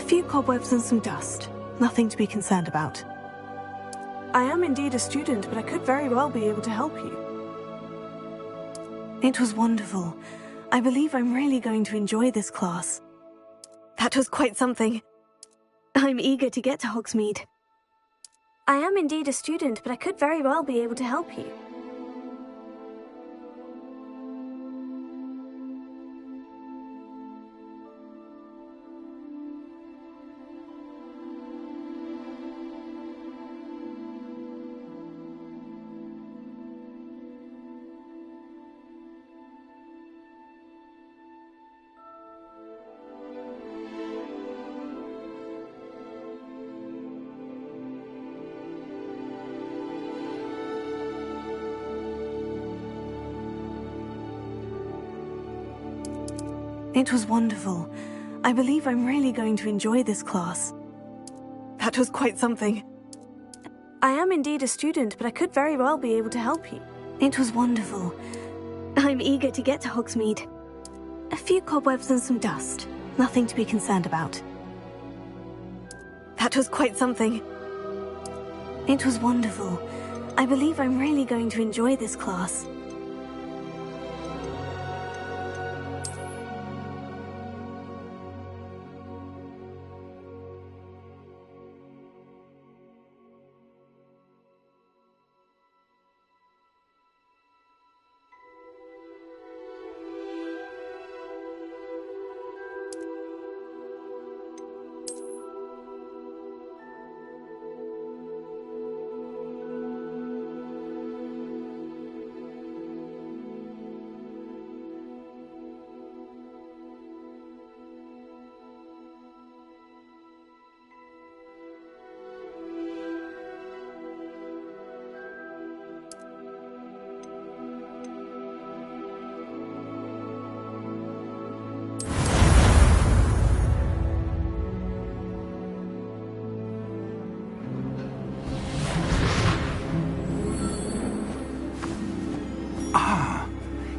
few cobwebs and some dust. Nothing to be concerned about. I am indeed a student, but I could very well be able to help you. It was wonderful. I believe I'm really going to enjoy this class. That was quite something. I'm eager to get to Hogsmeade. I am indeed a student, but I could very well be able to help you. It was wonderful. I believe I'm really going to enjoy this class. That was quite something. I am indeed a student, but I could very well be able to help you. It was wonderful. I'm eager to get to Hogsmeade. A few cobwebs and some dust. Nothing to be concerned about. That was quite something. It was wonderful. I believe I'm really going to enjoy this class.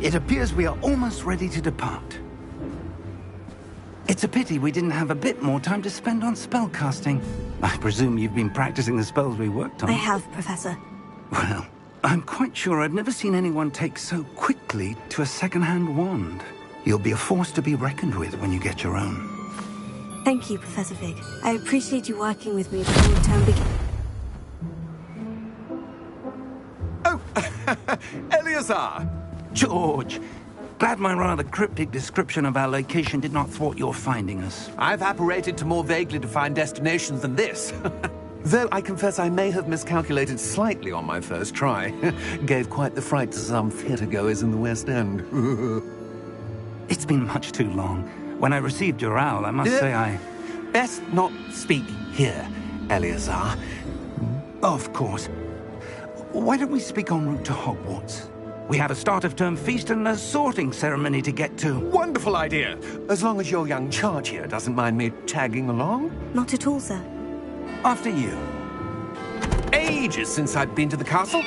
It appears we are almost ready to depart. It's a pity we didn't have a bit more time to spend on spellcasting. I presume you've been practicing the spells we worked on. I have, Professor. Well, I'm quite sure I've never seen anyone take so quickly to a second-hand wand. You'll be a force to be reckoned with when you get your own. Thank you, Professor Fig. I appreciate you working with me before the term begins. Oh, Eleazar! George, glad my rather cryptic description of our location did not thwart your finding us. I've apparated to more vaguely defined destinations than this. Though I confess I may have miscalculated slightly on my first try. Gave quite the fright to some theatre-goers in the West End. It's been much too long. When I received your owl, I must say I... Best not speak here, Eleazar. Of course. Why don't we speak en route to Hogwarts? We have a start-of-term feast and a sorting ceremony to get to. Wonderful idea! As long as your young charge here doesn't mind me tagging along. Not at all, sir. After you. Ages since I've been to the castle.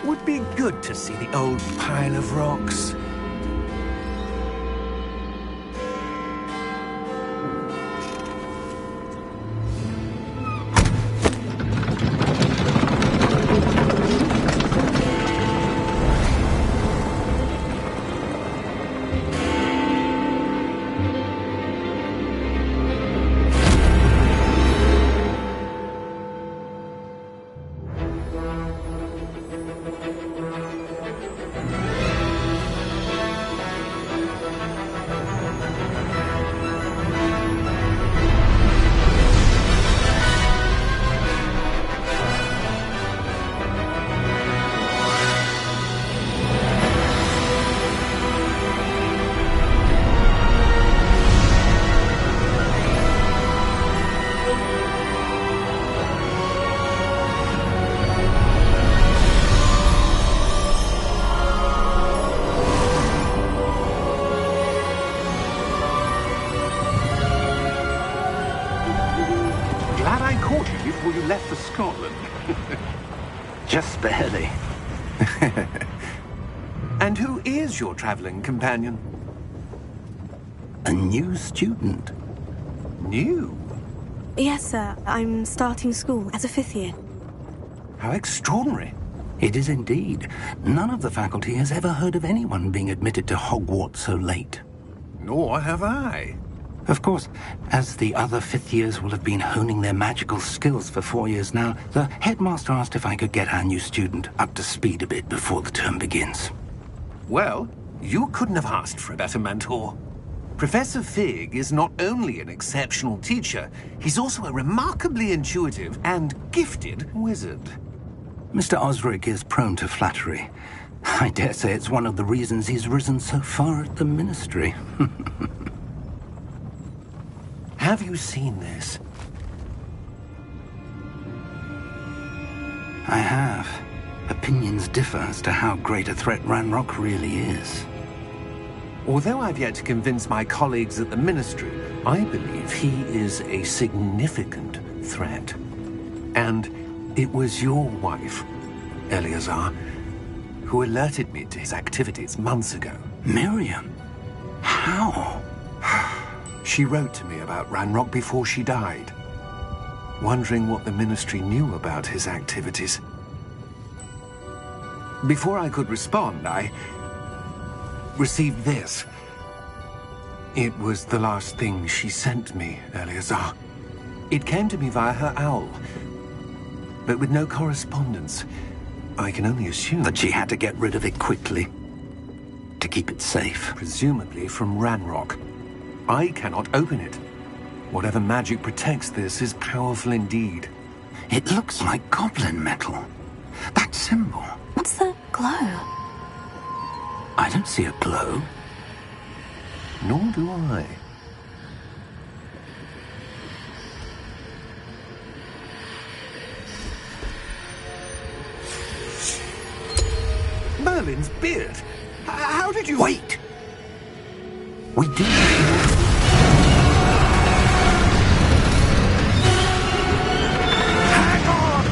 Would be good to see the old pile of rocks. Before you left for Scotland. Just barely. And who is your traveling companion? A new student. New? Yes, sir. I'm starting school as a 5th year. How extraordinary. It is indeed. None of the faculty has ever heard of anyone being admitted to Hogwarts so late. Nor have I. Of course, as the other 5th years will have been honing their magical skills for 4 years now, the headmaster asked if I could get our new student up to speed a bit before the term begins. Well, you couldn't have asked for a better mentor. Professor Fig is not only an exceptional teacher, he's also a remarkably intuitive and gifted wizard. Mr. Osric is prone to flattery. I dare say it's one of the reasons he's risen so far at the Ministry. Have you seen this? I have. Opinions differ as to how great a threat Ranrock really is. Although I've yet to convince my colleagues at the Ministry, I believe he is a significant threat. And it was your wife, Eleazar, who alerted me to his activities months ago. Miriam? How? She wrote to me about Ranrock before she died, wondering what the Ministry knew about his activities. Before I could respond, I received this. It was the last thing she sent me, Eleazar. It came to me via her owl, but with no correspondence. I can only assume That she had to get rid of it quickly, to keep it safe. presumably from Ranrock. I cannot open it. Whatever magic protects this is powerful indeed. It looks like goblin metal. That symbol. What's the glow? I don't see a glow. Nor do I. Merlin's beard! How did you... Wait! We do. Hang on!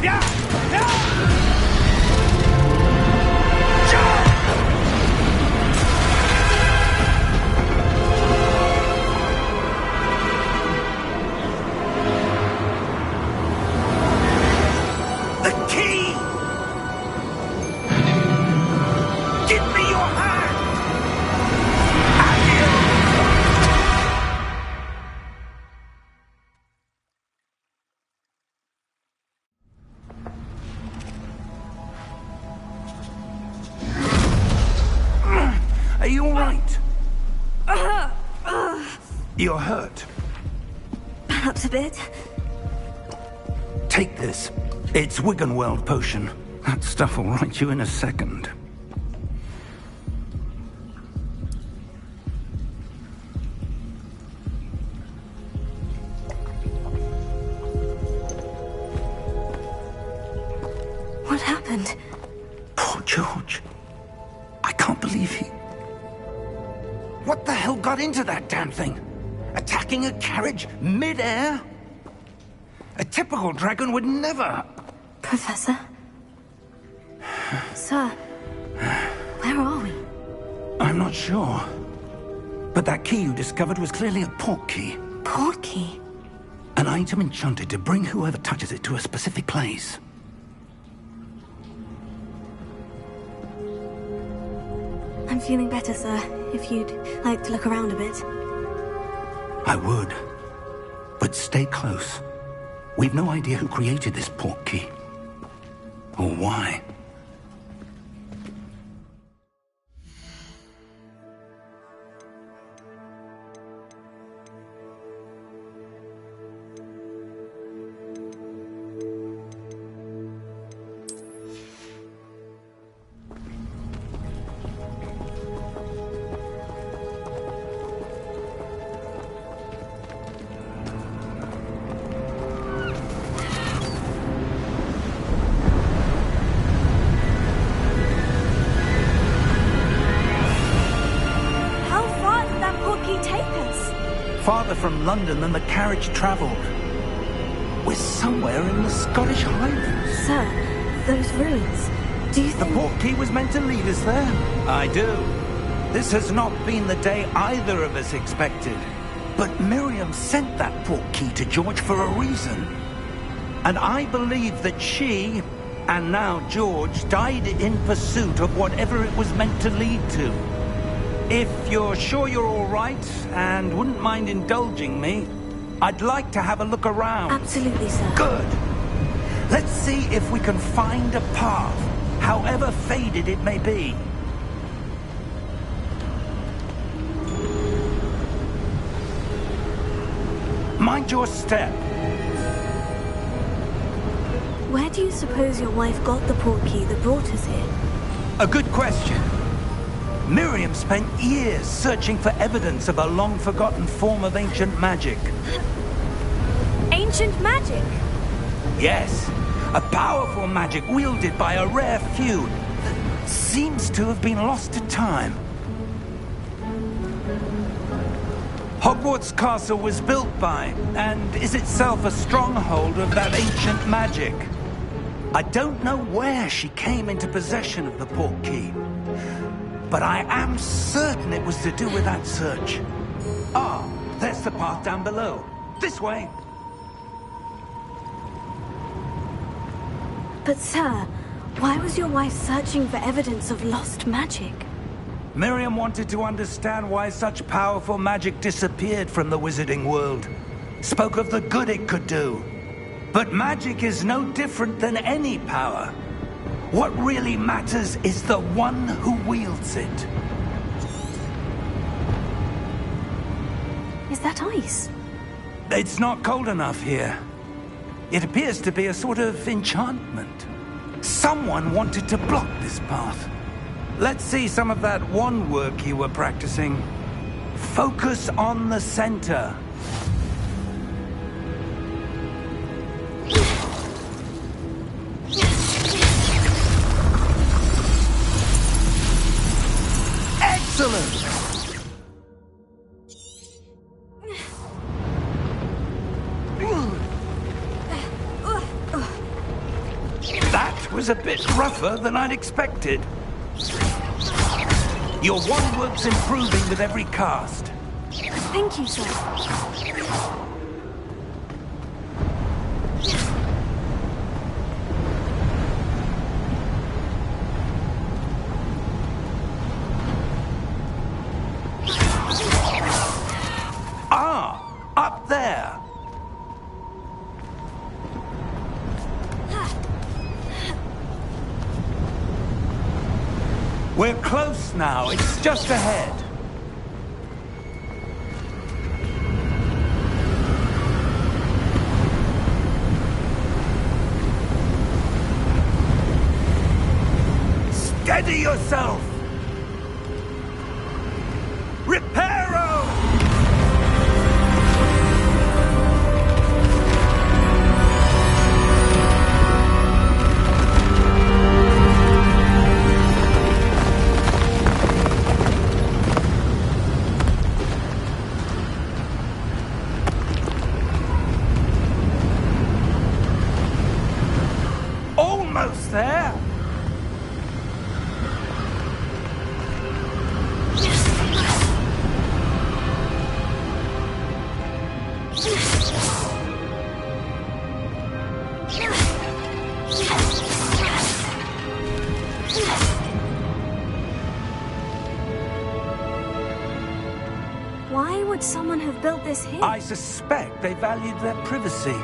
Yeah! Yeah! The key! Give me your hand! Are you all right? You're hurt. Perhaps a bit. Take this. It's Wiggenweld potion. That stuff will right you in a second. What happened? Poor George. I can't believe he... What the hell got into that damn thing? Attacking a carriage mid-air? A typical dragon would never... Professor? Sir, where are we? I'm not sure. But that key you discovered was clearly a port key. Port key? An item enchanted to bring whoever touches it to a specific place. I'm feeling better, sir. If you'd like to look around a bit. I would. But stay close. We've no idea who created this port key. Or why. farther from London than the carriage travelled. We're somewhere in the Scottish Highlands. Sir, those ruins. Do you think... The portkey was meant to lead us there? I do. This has not been the day either of us expected. But Miriam sent that portkey to George for a reason. And I believe that she, and now George, died in pursuit of whatever it was meant to lead to. If you're sure you're all right, and wouldn't mind indulging me, I'd like to have a look around. Absolutely, sir. Good. Let's see if we can find a path, however faded it may be. Mind your step. Where do you suppose your wife got the portkey that brought us here? A good question. Miriam spent years searching for evidence of a long-forgotten form of ancient magic. Ancient magic? Yes, a powerful magic wielded by a rare few that seems to have been lost to time. Hogwarts Castle was built by, and is itself a stronghold of that ancient magic. I don't know where she came into possession of the portkey, but I am certain it was to do with that search. Ah, there's the path down below. This way. But sir, why was your wife searching for evidence of lost magic? Miriam wanted to understand why such powerful magic disappeared from the wizarding world. Spoke of the good it could do. But magic is no different than any power. What really matters is the one who wields it. Is that ice? It's not cold enough here. It appears to be a sort of enchantment. Someone wanted to block this path. Let's see some of that wand work you were practicing. Focus on the center. Excellent! That was a bit rougher than I'd expected. Your wand work's improving with every cast. Thank you, sir. Ah, up there. We're close now. It's just ahead. Steady yourself! Reparo! Almost there! Why would someone have built this here? I suspect they valued their privacy.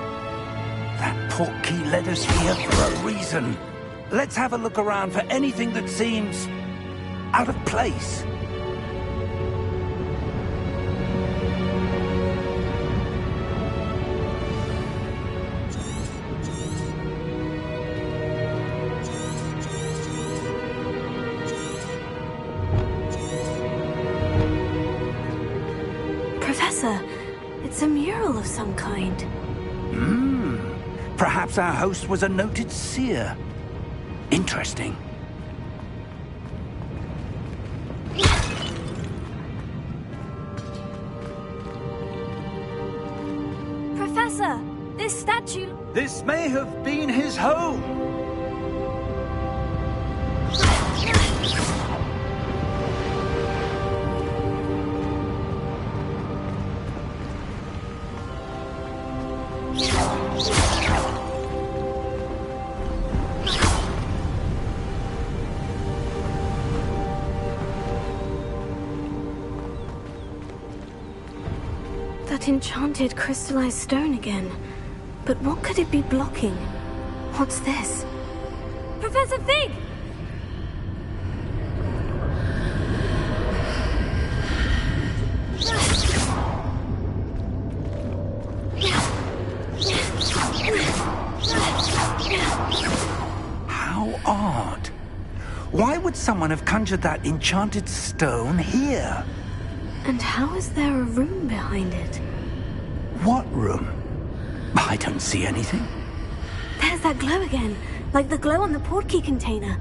That portkey led us here for a reason. Let's have a look around for anything that seems out of place. Professor, it's a mural of some kind. Perhaps our host was a noted seer. Interesting. Professor, this statue... This may have been his home. That enchanted crystallized stone again. But what could it be blocking? What's this? Professor Fig! How odd. Why would someone have conjured that enchanted stone here? And how is there a room behind it? What room? I don't see anything. There's that glow again, like the glow on the portkey container.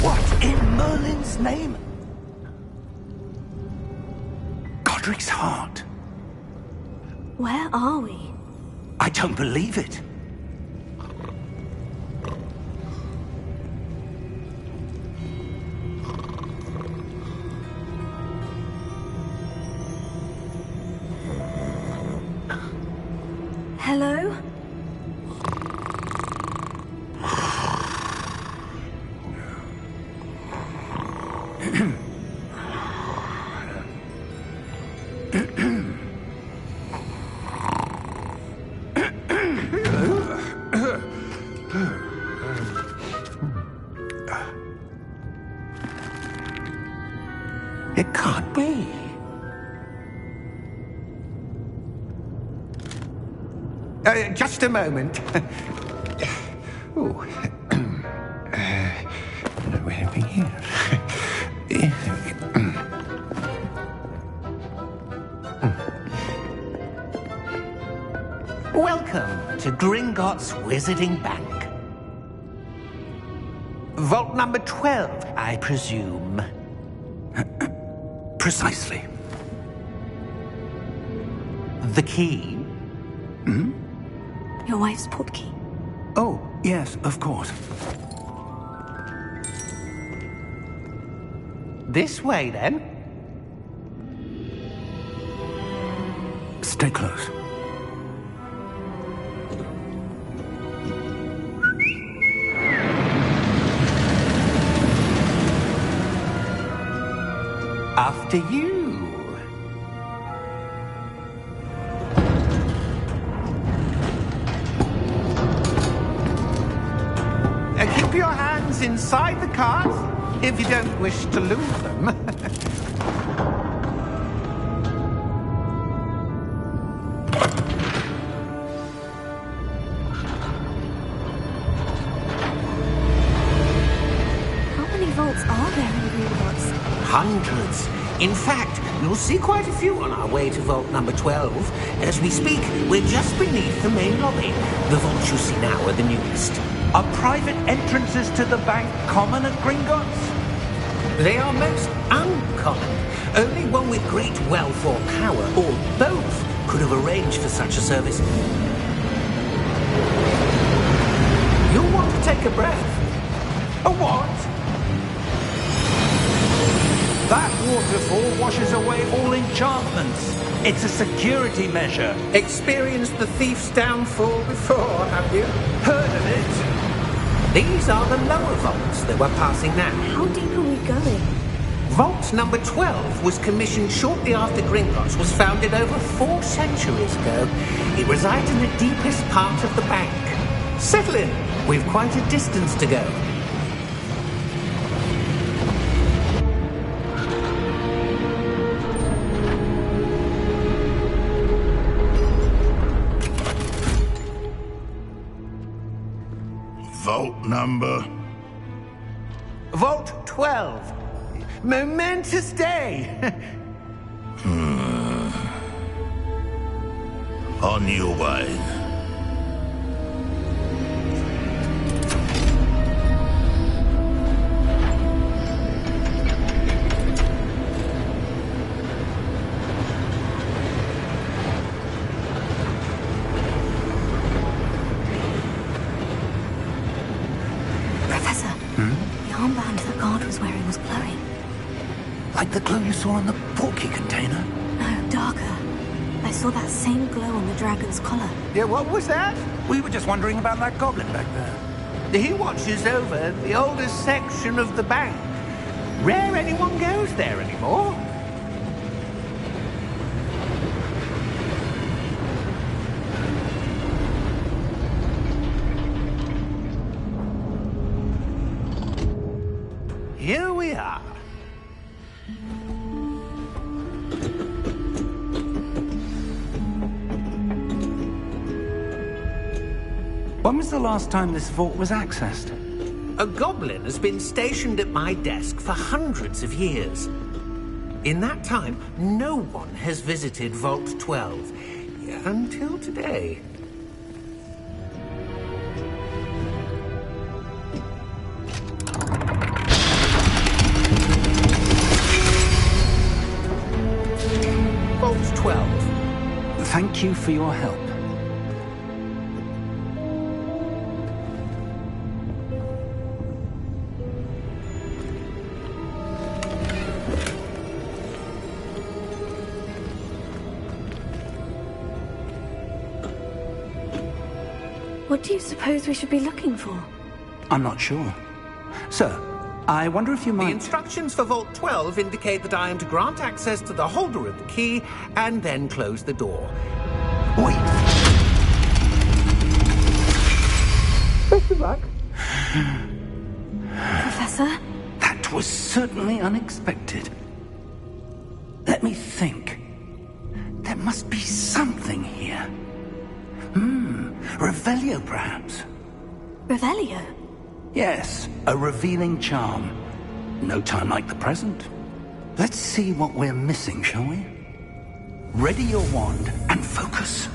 What in Merlin's name? Godric's heart. Where are we? I don't believe it. Hello? It can't be. Just a moment. Oh. Where are we here? Welcome to Gringotts Wizarding Bank. Vault number 12, I presume. Precisely. The key? Your wife's portkey. Oh, yes, of course. This way, then. Stay close. After you. Keep your hands inside the cart if you don't wish to lose them. How many vaults are there in Gringotts? Hundreds. In fact, you'll see quite a few on our way to vault number 12. As we speak, we're just beneath the main lobby. The vaults you see now are the newest. Are private entrances to the bank common at Gringotts? They are most uncommon. Only one with great wealth or power, or both, could have arranged for such a service. You'll want to take a breath. A what? That waterfall washes away all enchantments. It's a security measure. Experienced the thief's downfall before, have you? Heard of it? These are the lower vaults that we're passing now. How deep are we going? Vault number 12 was commissioned shortly after Gringotts was founded over 4 centuries ago. It resides in the deepest part of the bank. Settle in. We've quite a distance to go. Vault number? Vault 12. Momentous day. On your way. was wearing was glowing. Like the glow you saw in the porky container? No, darker. I saw that same glow on the dragon's collar. Yeah, what was that? We were just wondering about that goblin back there. He watches over the oldest section of the bank. Rare anyone goes there anymore. Here we are. When was the last time this vault was accessed? A goblin has been stationed at my desk for hundreds of years. In that time, no one has visited Vault 12. Until today. Vault 12. Thank you for your help. What do you suppose we should be looking for? I'm not sure. Sir, I wonder if you The might... instructions for Vault 12 indicate that I am to grant access to the holder of the key and then close the door. Wait! Best of luck. Professor? That was certainly unexpected. Let me think. There must be something here. Revelio, perhaps? Revelio? Yes, a revealing charm. No time like the present. Let's see what we're missing, shall we? Ready your wand and focus.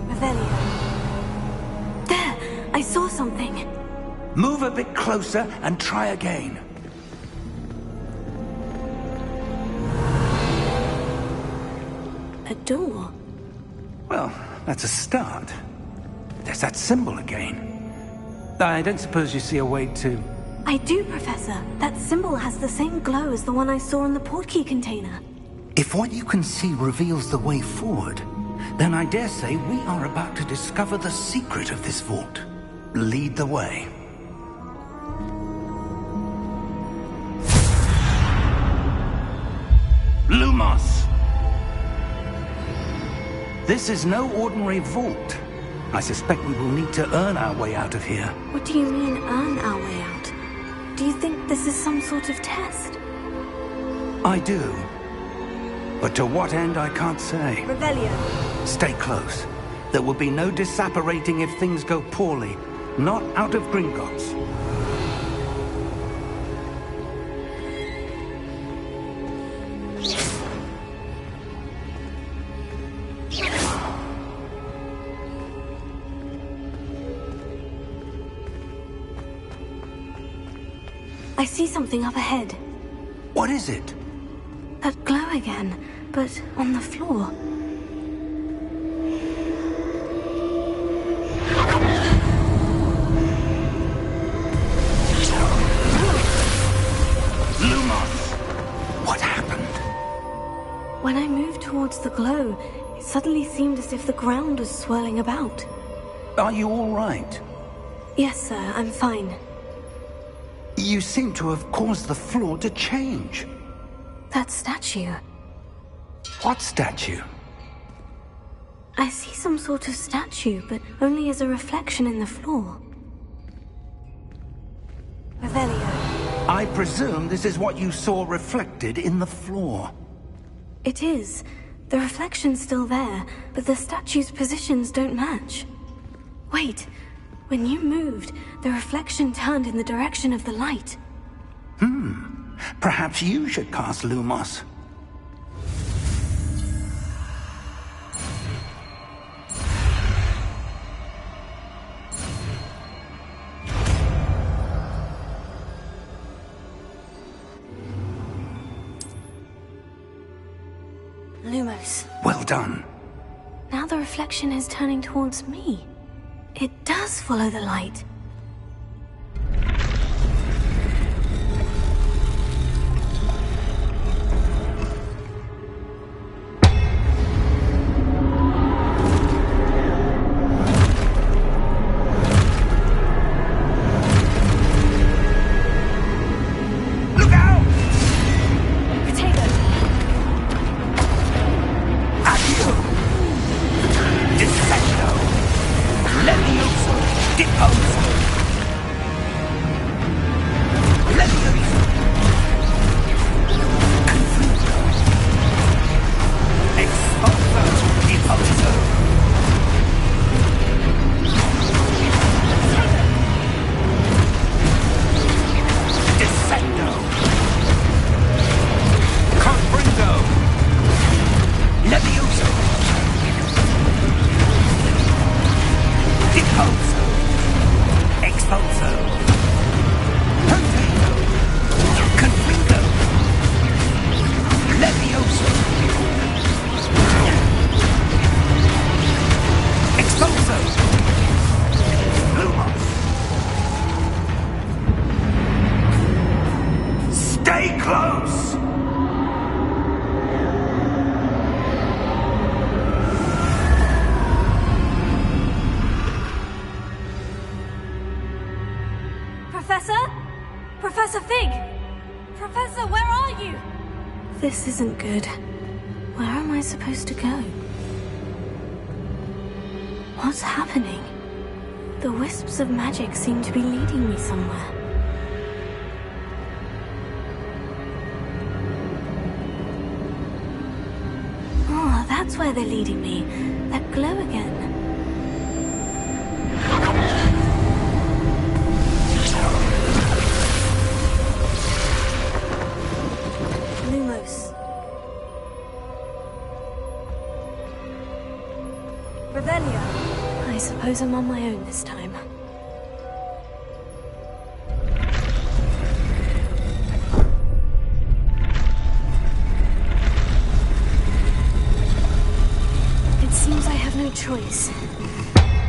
Revelio. There! I saw something. Move a bit closer and try again. A door. Well, that's a start. There's that symbol again. I don't suppose you see a way to... I do, Professor. That symbol has the same glow as the one I saw in the portkey container. If what you can see reveals the way forward, then I dare say we are about to discover the secret of this vault. Lead the way. Lumos! This is no ordinary vault. I suspect we will need to earn our way out of here. What do you mean, earn our way out? Do you think this is some sort of test? I do. But to what end, I can't say. Revelio. Stay close. There will be no disapparating if things go poorly. Not out of Gringotts. I see something up ahead. What is it? That glow again, but on the floor. Lumos! What happened? When I moved towards the glow, it suddenly seemed as if the ground was swirling about. Are you all right? Yes, sir, I'm fine. You seem to have caused the floor to change. That statue. What statue? I see some sort of statue, but only as a reflection in the floor. Revelio. I presume this is what you saw reflected in the floor. It is. The reflection's still there, but the statue's positions don't match. Wait. When you moved, the reflection turned in the direction of the light. Perhaps you should cast Lumos. done. Now the reflection is turning towards me. It does follow the light. This isn't good. Where am I supposed to go? What's happening? The wisps of magic seem to be leading me somewhere. Oh, that's where they're leading me. That glow again. I suppose I'm on my own this time. It seems I have no choice.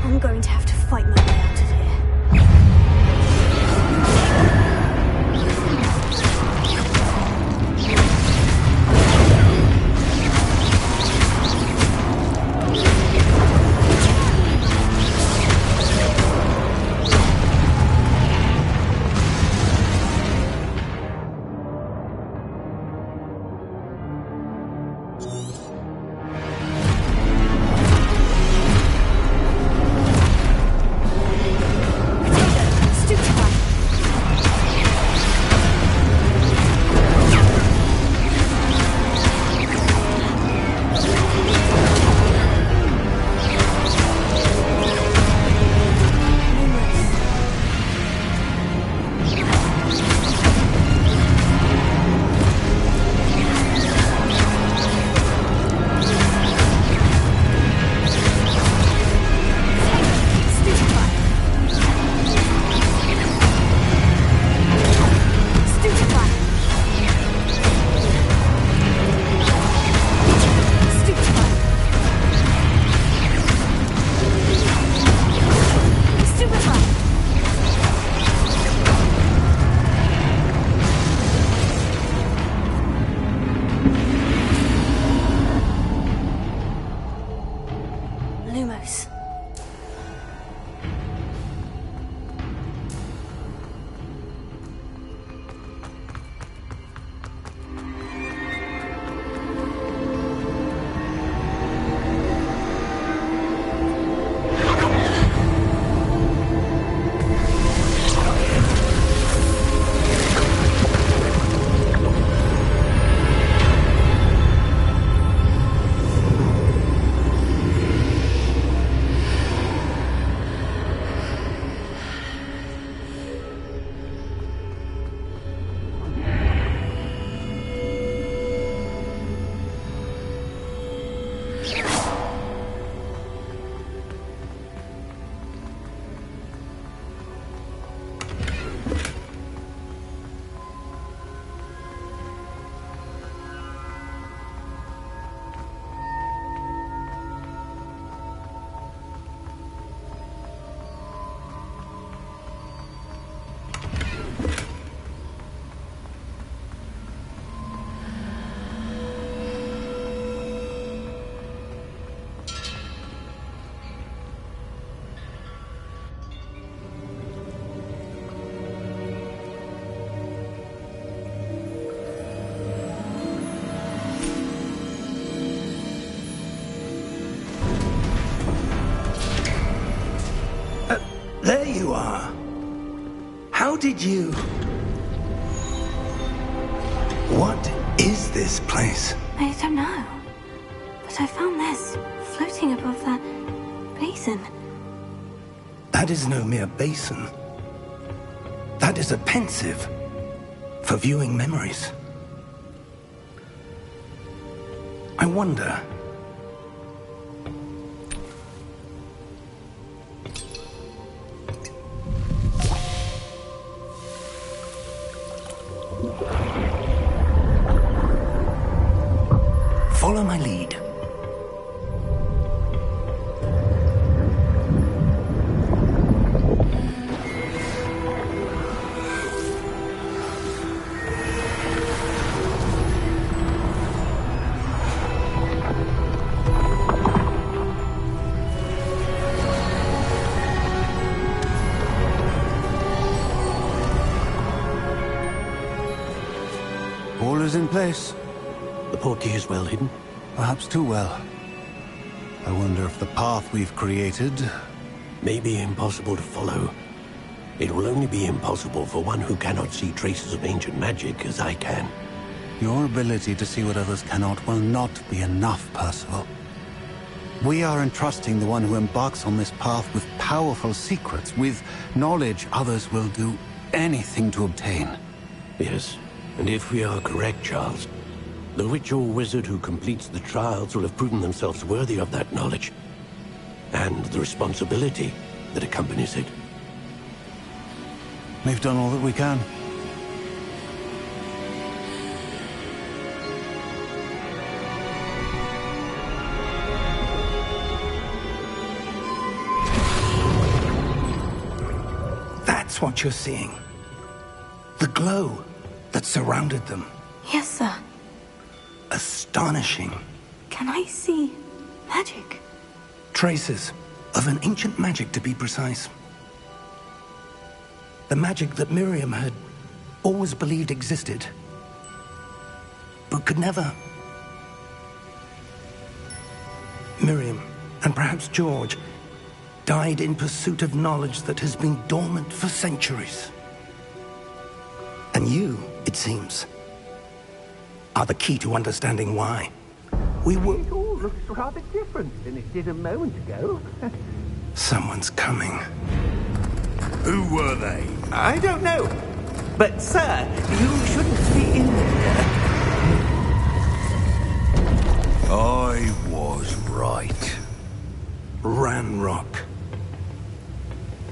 I'm going to have to fight my way out of here. There you are. How did you... What is this place? I don't know. But I found this floating above that basin. That is no mere basin. That is a pensive for viewing memories. I wonder... Follow my lead. All is in place. The portkey is well hidden. Perhaps too well. I wonder if the path we've created... May be impossible to follow. It will only be impossible for one who cannot see traces of ancient magic as I can. Your ability to see what others cannot will not be enough, Percival. We are entrusting the one who embarks on this path with powerful secrets, with knowledge others will do anything to obtain. Yes, and if we are correct, Charles, the witch or wizard who completes the trials will have proven themselves worthy of that knowledge, and the responsibility that accompanies it. We've done all that we can. That's what you're seeing. The glow that surrounded them. Yes, sir. Astonishing. Can I see magic? Traces of an ancient magic, to be precise. The magic that Miriam had always believed existed, but could never. Miriam, and perhaps George, died in pursuit of knowledge that has been dormant for centuries. And you, it seems, are the key to understanding why. We were... It all looks rather different than it did a moment ago. Someone's coming. Who were they? I don't know. But, sir, you shouldn't be in there. I was right. Ranrock.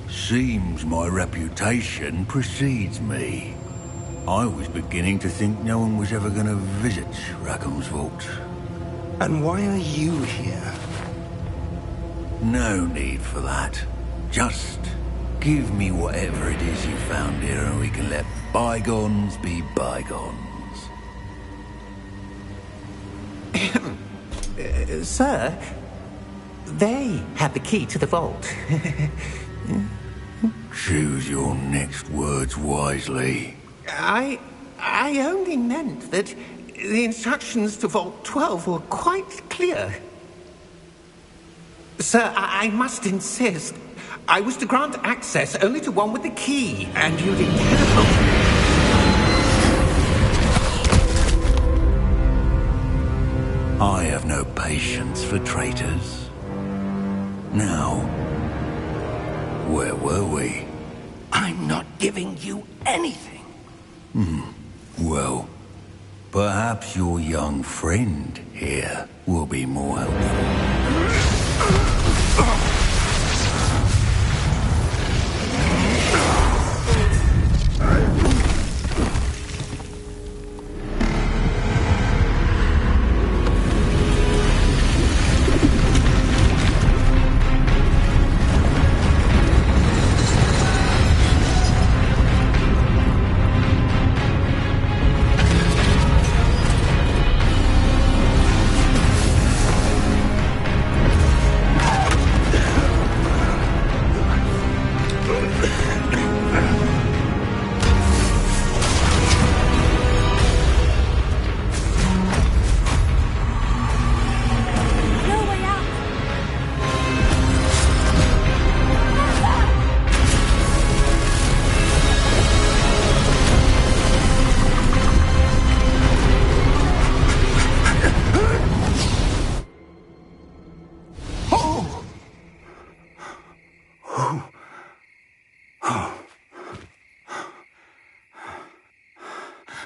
Seems my reputation precedes me. I was beginning to think no one was ever going to visit Rackham's vault. And why are you here? No need for that. Just give me whatever it is you found here and we can let bygones be bygones. Sir, they have the key to the vault. Choose your next words wisely. I only meant that the instructions to Vault 12 were quite clear. Sir, I must insist. I was to grant access only to one with the key, and you did terrible. I have no patience for traitors. Now, where were we? I'm not giving you anything. Well, perhaps your young friend here will be more helpful.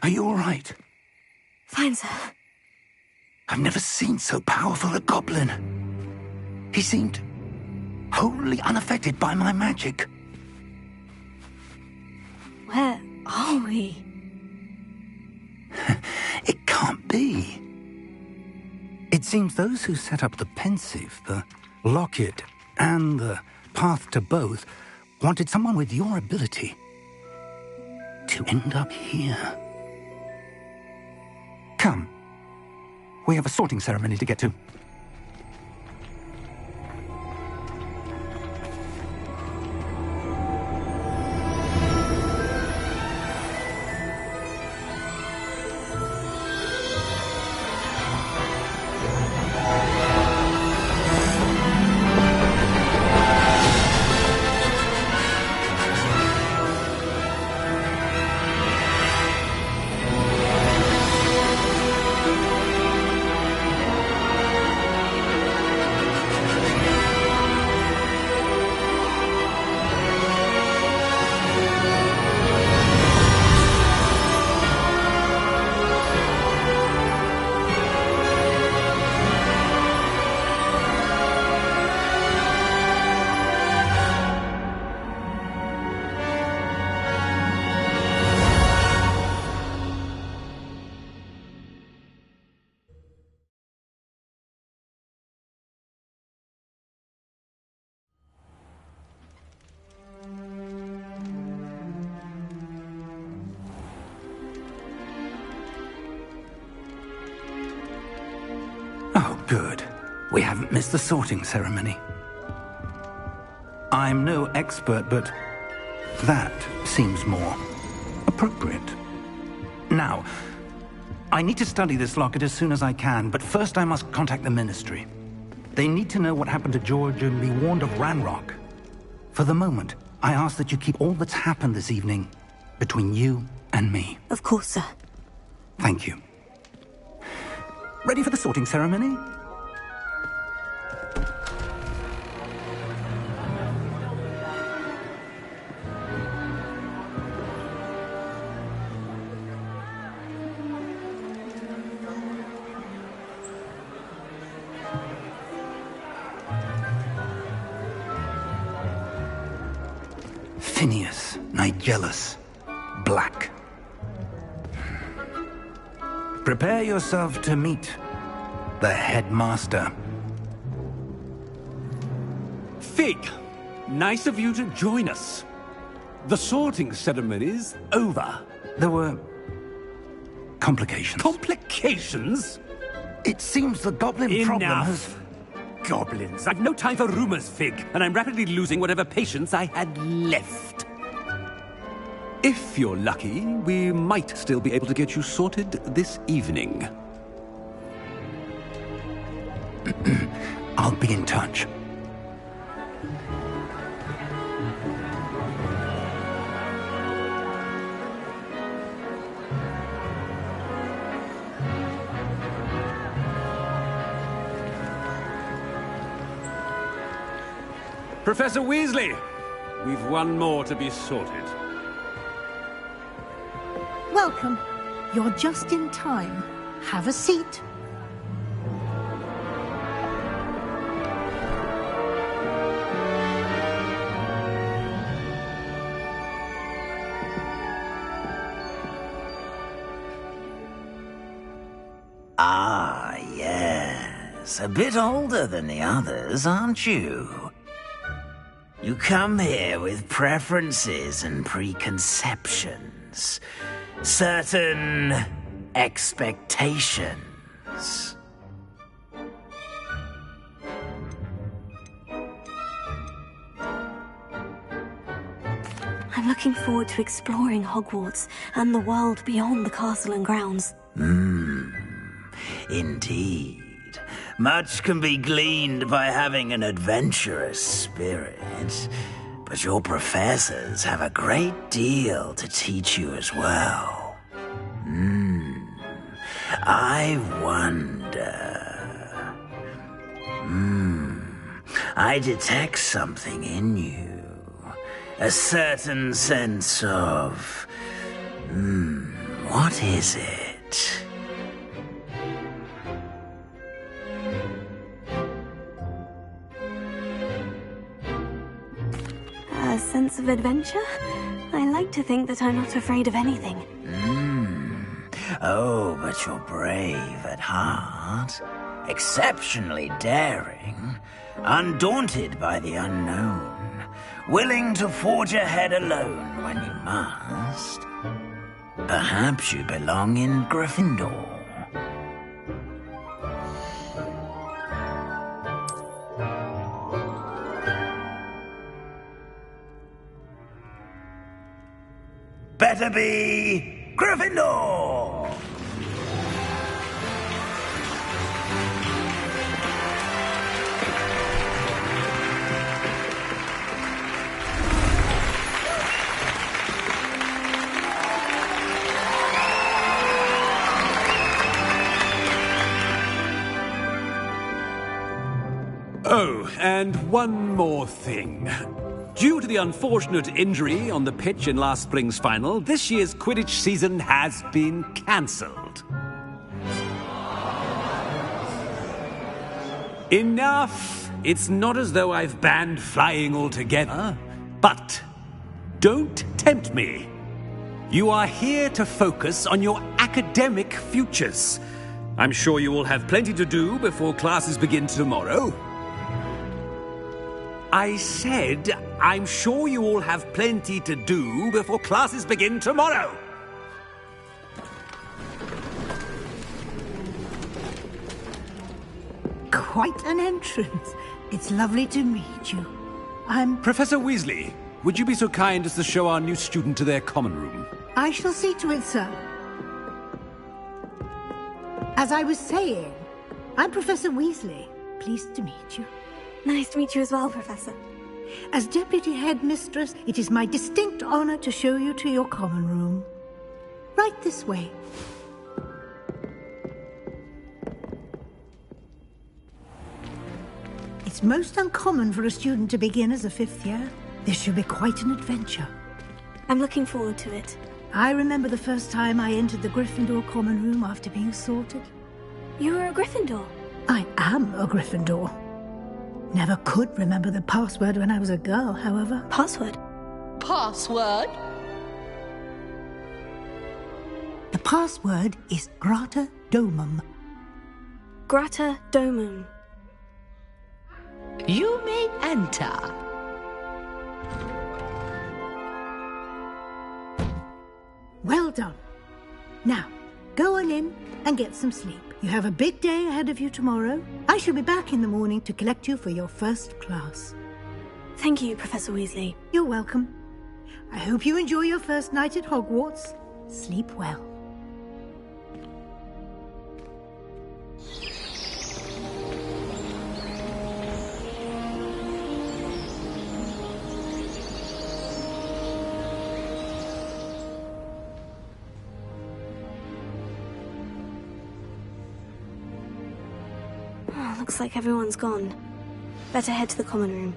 Are you all right? Fine, sir. I've never seen so powerful a goblin. He seemed wholly unaffected by my magic. Where are we? It can't be. It seems those who set up the pensive, the locket, and the path to both wanted someone with your ability to end up here. Come. We have a sorting ceremony to get to. Oh, good. We haven't missed the sorting ceremony. I'm no expert, but that seems more appropriate. Now, I need to study this locket as soon as I can, but first I must contact the Ministry. They need to know what happened to George and be warned of Ranrock. For the moment, I ask that you keep all that's happened this evening between you and me. Of course, sir. Thank you. Ready for the sorting ceremony? Phineas, Nigellus, Black. Prepare yourself to meet the headmaster. Fig, nice of you to join us. The sorting ceremony's over. There were complications. Complications? It seems the goblin problem has... Enough. Goblins. I've no time for rumors, Fig, and I'm rapidly losing whatever patience I had left. If you're lucky, we might still be able to get you sorted this evening. I'll be in touch. Professor Weasley, we've one more to be sorted. Welcome. You're just in time. Have a seat. Ah, yes. A bit older than the others, aren't you? You come here with preferences and preconceptions. Certain expectations. I'm looking forward to exploring Hogwarts and the world beyond the castle and grounds. Indeed. Much can be gleaned by having an adventurous spirit, but your professors have a great deal to teach you as well. I wonder... I detect something in you. A certain sense of... What is it? A sense of adventure? I like to think that I'm not afraid of anything. Oh, but you're brave at heart. Exceptionally daring. Undaunted by the unknown. Willing to forge ahead alone when you must. Perhaps you belong in Gryffindor. Better be Gryffindor! Oh, and one more thing. Due to the unfortunate injury on the pitch in last spring's final, this year's Quidditch season has been cancelled. Enough! It's not as though I've banned flying altogether. But don't tempt me. You are here to focus on your academic futures. I'm sure you will have plenty to do before classes begin tomorrow. I said, I'm sure you all have plenty to do before classes begin tomorrow. Quite an entrance. It's lovely to meet you. I'm... Professor Weasley, would you be so kind as to show our new student to their common room? I shall see to it, sir. As I was saying, I'm Professor Weasley. Pleased to meet you. Nice to meet you as well, Professor. As Deputy Headmistress, it is my distinct honor to show you to your common room. Right this way. It's most uncommon for a student to begin as a fifth year. This should be quite an adventure. I'm looking forward to it. I remember the first time I entered the Gryffindor common room after being sorted. You were a Gryffindor? I am a Gryffindor. Never could remember the password when I was a girl, however. Password? Password? The password is Grata Domum. Grata Domum. You may enter. Well done. Now, go on in and get some sleep. You have a big day ahead of you tomorrow. I shall be back in the morning to collect you for your first class. Thank you, Professor Weasley. You're welcome. I hope you enjoy your first night at Hogwarts. Sleep well. Looks like everyone's gone. Better head to the common room.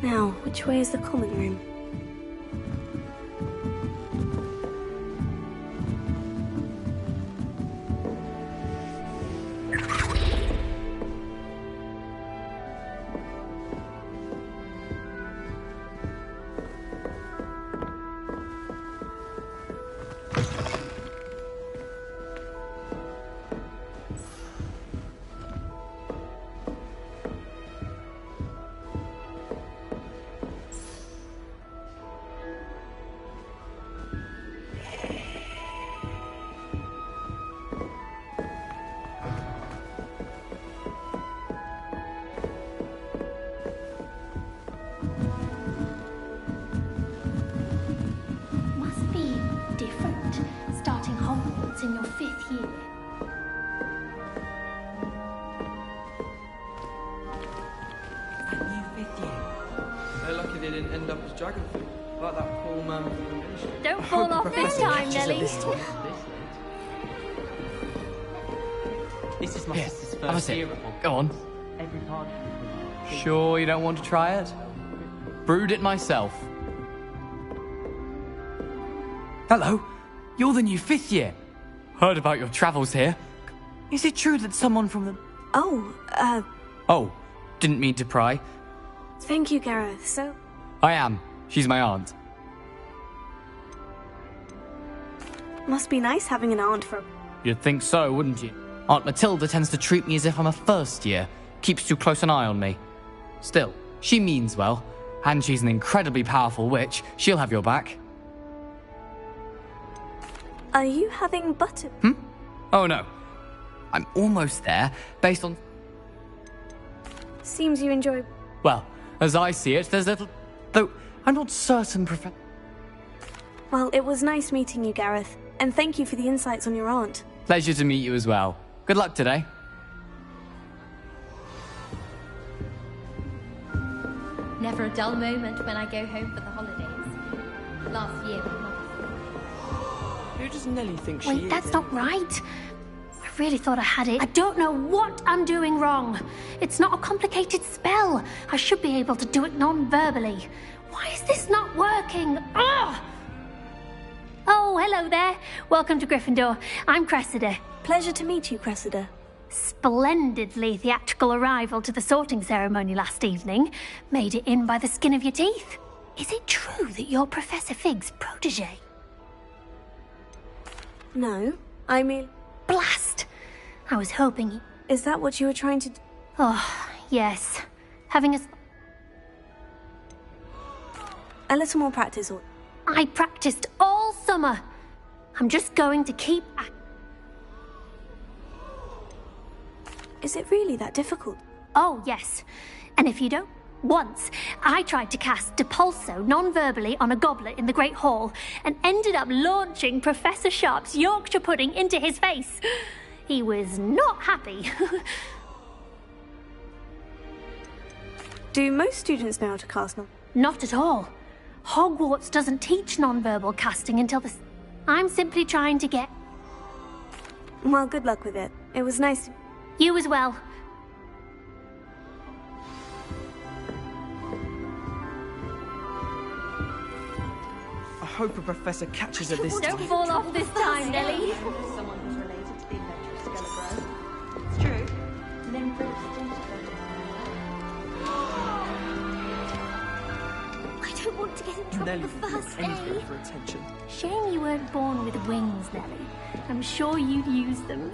Now, which way is the common room? they didn't end up as dragon food, like that poor man from the ministry. Don't fall off this time, Nelly. This is my sister's Have a first sip. year at Go on. every card. Sure you don't want to try it? Brewed it myself. Hello. You're the new 5th year. Heard about your travels here. Is it true that someone from the... Oh, didn't mean to pry. Thank you, Gareth. So, I am. She's my aunt. must be nice having an aunt for... You'd think so, wouldn't you? Aunt Matilda tends to treat me as if I'm a first year. Keeps too close an eye on me. Still, she means well. And she's an incredibly powerful witch. She'll have your back. Are you having butter? Oh no. I'm almost there, based on... Seems you enjoy... Well, as I see it, there's little... Though, I'm not certain, Well, it was nice meeting you, Gareth. And thank you for the insights on your aunt. Pleasure to meet you as well. Good luck today. Never a dull moment when I go home for the holidays. Last year, Who does Nelly think she Wait, is? that's not right. I really thought I had it. I don't know what I'm doing wrong. It's not a complicated spell. I should be able to do it non-verbally. Why is this not working? Ugh! Oh, hello there. Welcome to Gryffindor. I'm Cressida. Pleasure to meet you, Cressida. Splendidly theatrical arrival to the sorting ceremony last evening. Made it in by the skin of your teeth. Is it true that you're Professor Fig's protege? No, I mean... Blast! I was hoping... Is that what you were trying to... Oh, yes. Having a little more practice or... I practiced all summer. I'm just going to keep... Is it really that difficult? Oh, yes. And if you don't... Once, I tried to cast Depulso non-verbally on a goblet in the Great Hall and ended up launching Professor Sharp's Yorkshire pudding into his face. He was not happy. Do most students know how to cast non... Not at all. Hogwarts doesn't teach non-verbal casting until the... I'm simply trying to get... Well, good luck with it. It was nice... You as well. I hope a professor catches her this time. Don't fall off this time, Nelly. Someone who's related to the inventor of Skelegrow. It's true. I don't want to get in trouble Nelly, the first day. anything for attention. Shame you weren't born with wings, Nelly. I'm sure you'd use them.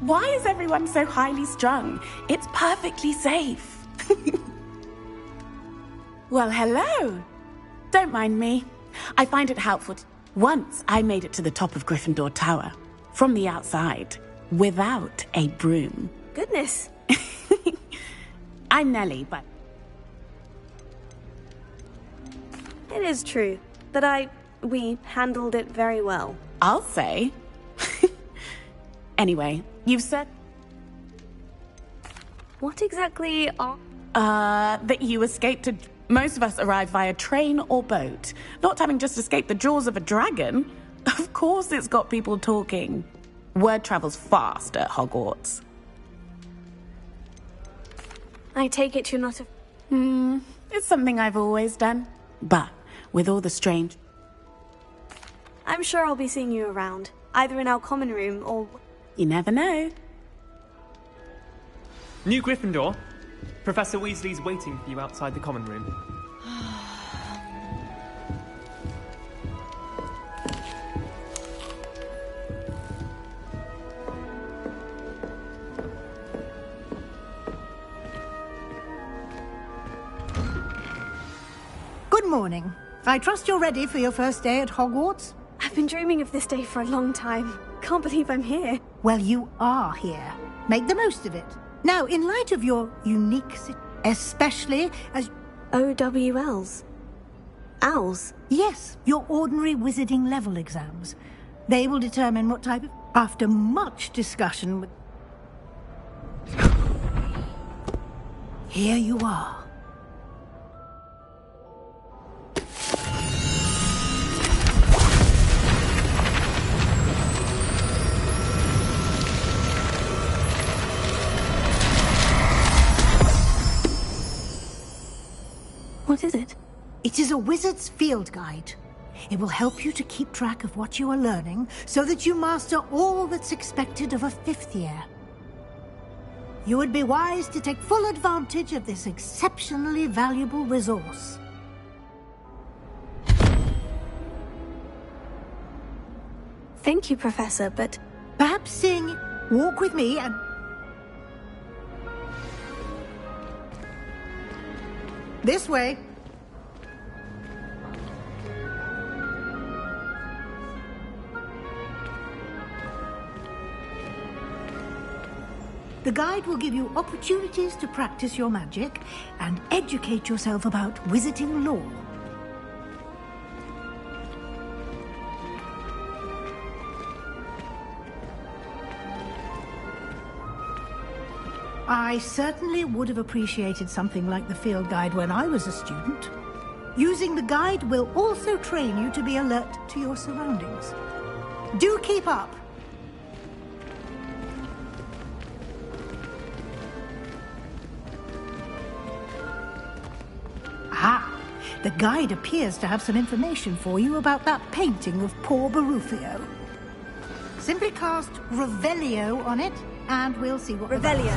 Why is everyone so highly strung? It's perfectly safe. Well, hello. Don't mind me. I find it helpful. Once I made it to the top of Gryffindor Tower, from the outside, without a broom. Goodness. I'm Nelly, but... It is true that we handled it very well. I'll say. Anyway, you've said... What exactly are... that you escaped to... Most of us arrive via train or boat. Not having just escaped the jaws of a dragon. Of course it's got people talking. Word travels fast at Hogwarts. I take it you're not a... It's something I've always done. But with all the strange... I'm sure I'll be seeing you around. Either in our common room or... You never know. New Gryffindor. Professor Weasley's waiting for you outside the common room. Good morning. I trust you're ready for your first day at Hogwarts? I've been dreaming of this day for a long time. Can't believe I'm here. Well, you are here. Make the most of it. Now, in light of your unique especially as... OWLs? Owls? Yes, your ordinary wizarding level exams. They will determine what type of... After much discussion with... Here you are. What is it? It is a wizard's field guide. It will help you to keep track of what you are learning so that you master all that's expected of a 5th year. You would be wise to take full advantage of this exceptionally valuable resource. Thank you, Professor, but... Perhaps seeing... Walk with me and... This way. The guide will give you opportunities to practice your magic and educate yourself about wizarding lore. I certainly would have appreciated something like the field guide when I was a student. Using the guide will also train you to be alert to your surroundings. Do keep up! Ah, the guide appears to have some information for you about that painting of poor Barufio. Simply cast Revelio on it, and we'll see what... Revelio.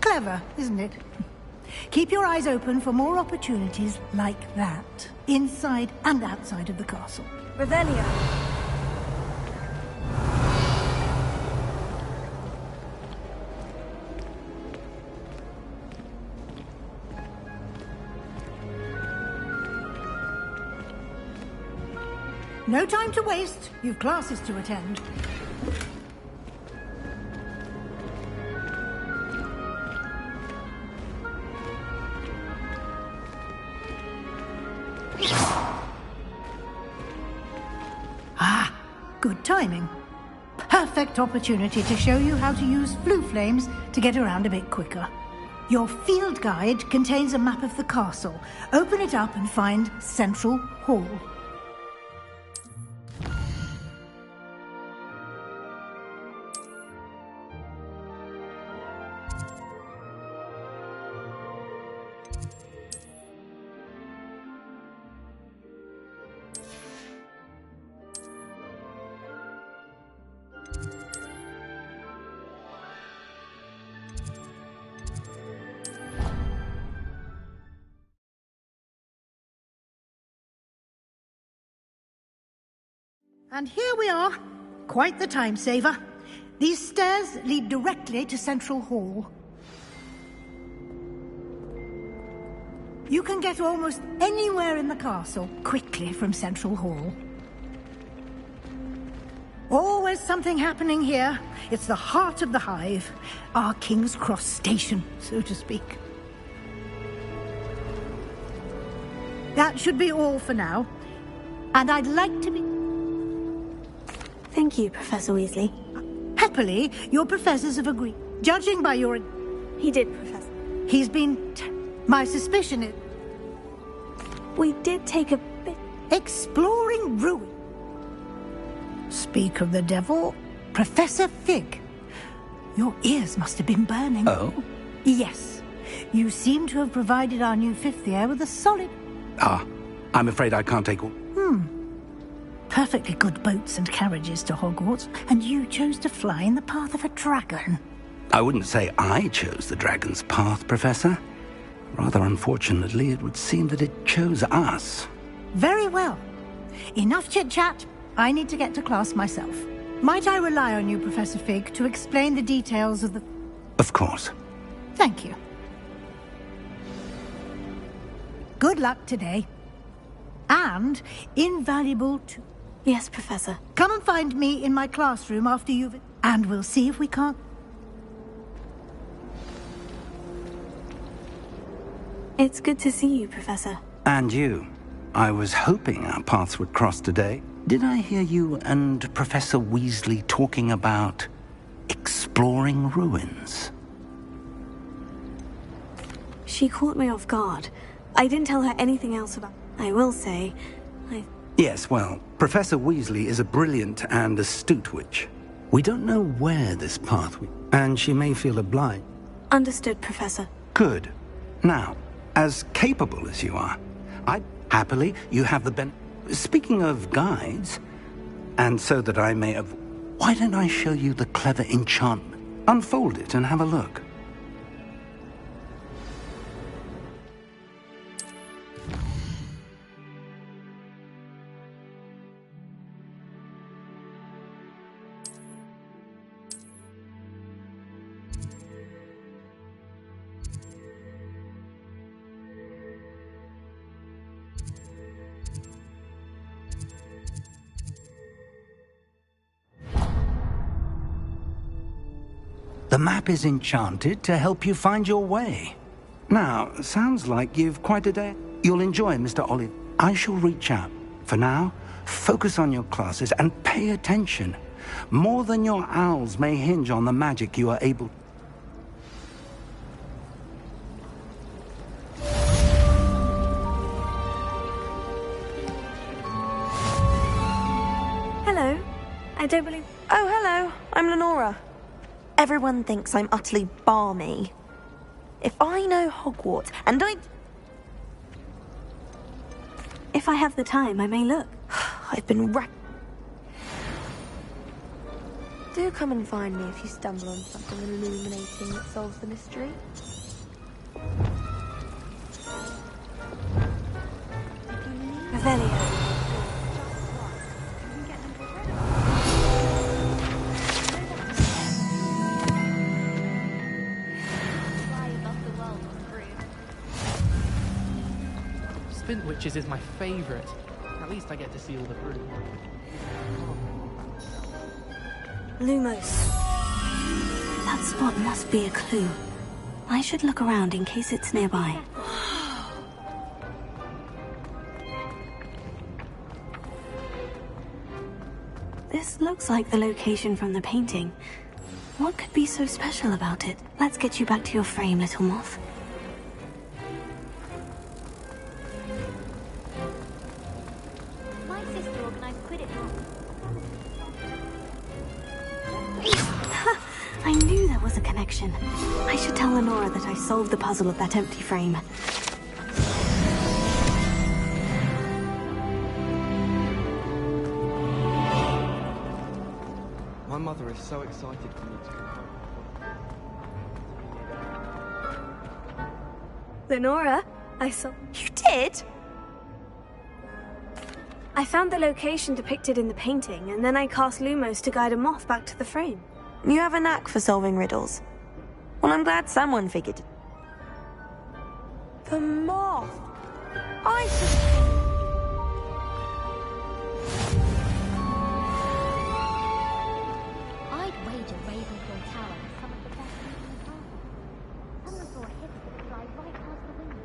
Clever, isn't it? Keep your eyes open for more opportunities like that, inside and outside of the castle. Revelio. No time to waste. You've classes to attend. Good timing. Perfect opportunity to show you how to use flue flames to get around a bit quicker. Your field guide contains a map of the castle. Open it up and find Central Hall. And here we are. Quite the time saver. These stairs lead directly to Central Hall. You can get almost anywhere in the castle quickly from Central Hall. Always something happening here. It's the heart of the hive. Our King's Cross station, so to speak. That should be all for now. And I'd like to be... Thank you, Professor Weasley. Happily, your professors have agreed. Judging by your... He did, Professor. He's been... My suspicion is... We did take a bit... Exploring ruin. Speak of the devil, Professor Fig. Your ears must have been burning. Oh? Yes. You seem to have provided our new 5th year with a solid... I'm afraid I can't take all... Perfectly good boats and carriages to Hogwarts, and you chose to fly in the path of a dragon. I wouldn't say I chose the dragon's path, Professor. Rather unfortunately, it would seem that it chose us. Very well. Enough chit-chat. I need to get to class myself. Might I rely on you, Professor Fig, to explain the details of the... Of course. Thank you. Good Good luck today. And invaluable too. Yes, Professor. Come and find me in my classroom after you've... And we'll see if we can't... It's good to see you, Professor. And you. I was hoping our paths would cross today. Did I hear you and Professor Weasley talking about exploring ruins? She caught me off guard. I didn't tell her anything else about... I will say, Yes, well, Professor Weasley is a brilliant and astute witch. We don't know where this path and she may feel obliged. Understood, Professor. Good. Now, as capable as you are, happily, you have the Speaking of guides, and so that I may have... Why don't I show you the clever enchantment? Unfold it and have a look. The map is enchanted to help you find your way. Now, sounds like you've quite a day. You'll enjoy, Mr. Olive. I shall reach out. For now, focus on your classes and pay attention. More than your owls may hinge on the magic you are able... Hello. I don't believe... Oh, hello. I'm Lenora. Everyone thinks I'm utterly balmy. If I know Hogwarts, and If I have the time, I may look. I've been Do come and find me if you stumble on something illuminating that solves the mystery. Revelio. Spint Witches is my favourite. At least I get to see all the broom. Lumos. That spot must be a clue. I should look around in case it's nearby. This looks like the location from the painting. What could be so special about it? Let's get you back to your frame, little moth. My sister organised Quidditch. I knew there was a connection. I should tell Lenora that I solved the puzzle of that empty frame. My mother is so excited for me to come home. Lenora, I saw... You did? I found the location depicted in the painting, and then I cast Lumos to guide a moth back to the frame. You have a knack for solving riddles. Well, I'm glad someone figured it. The moth! I should... I'd wager Ravenclaw Tower has some of the best views in the park. Someone saw a hippogriff fly right past the window.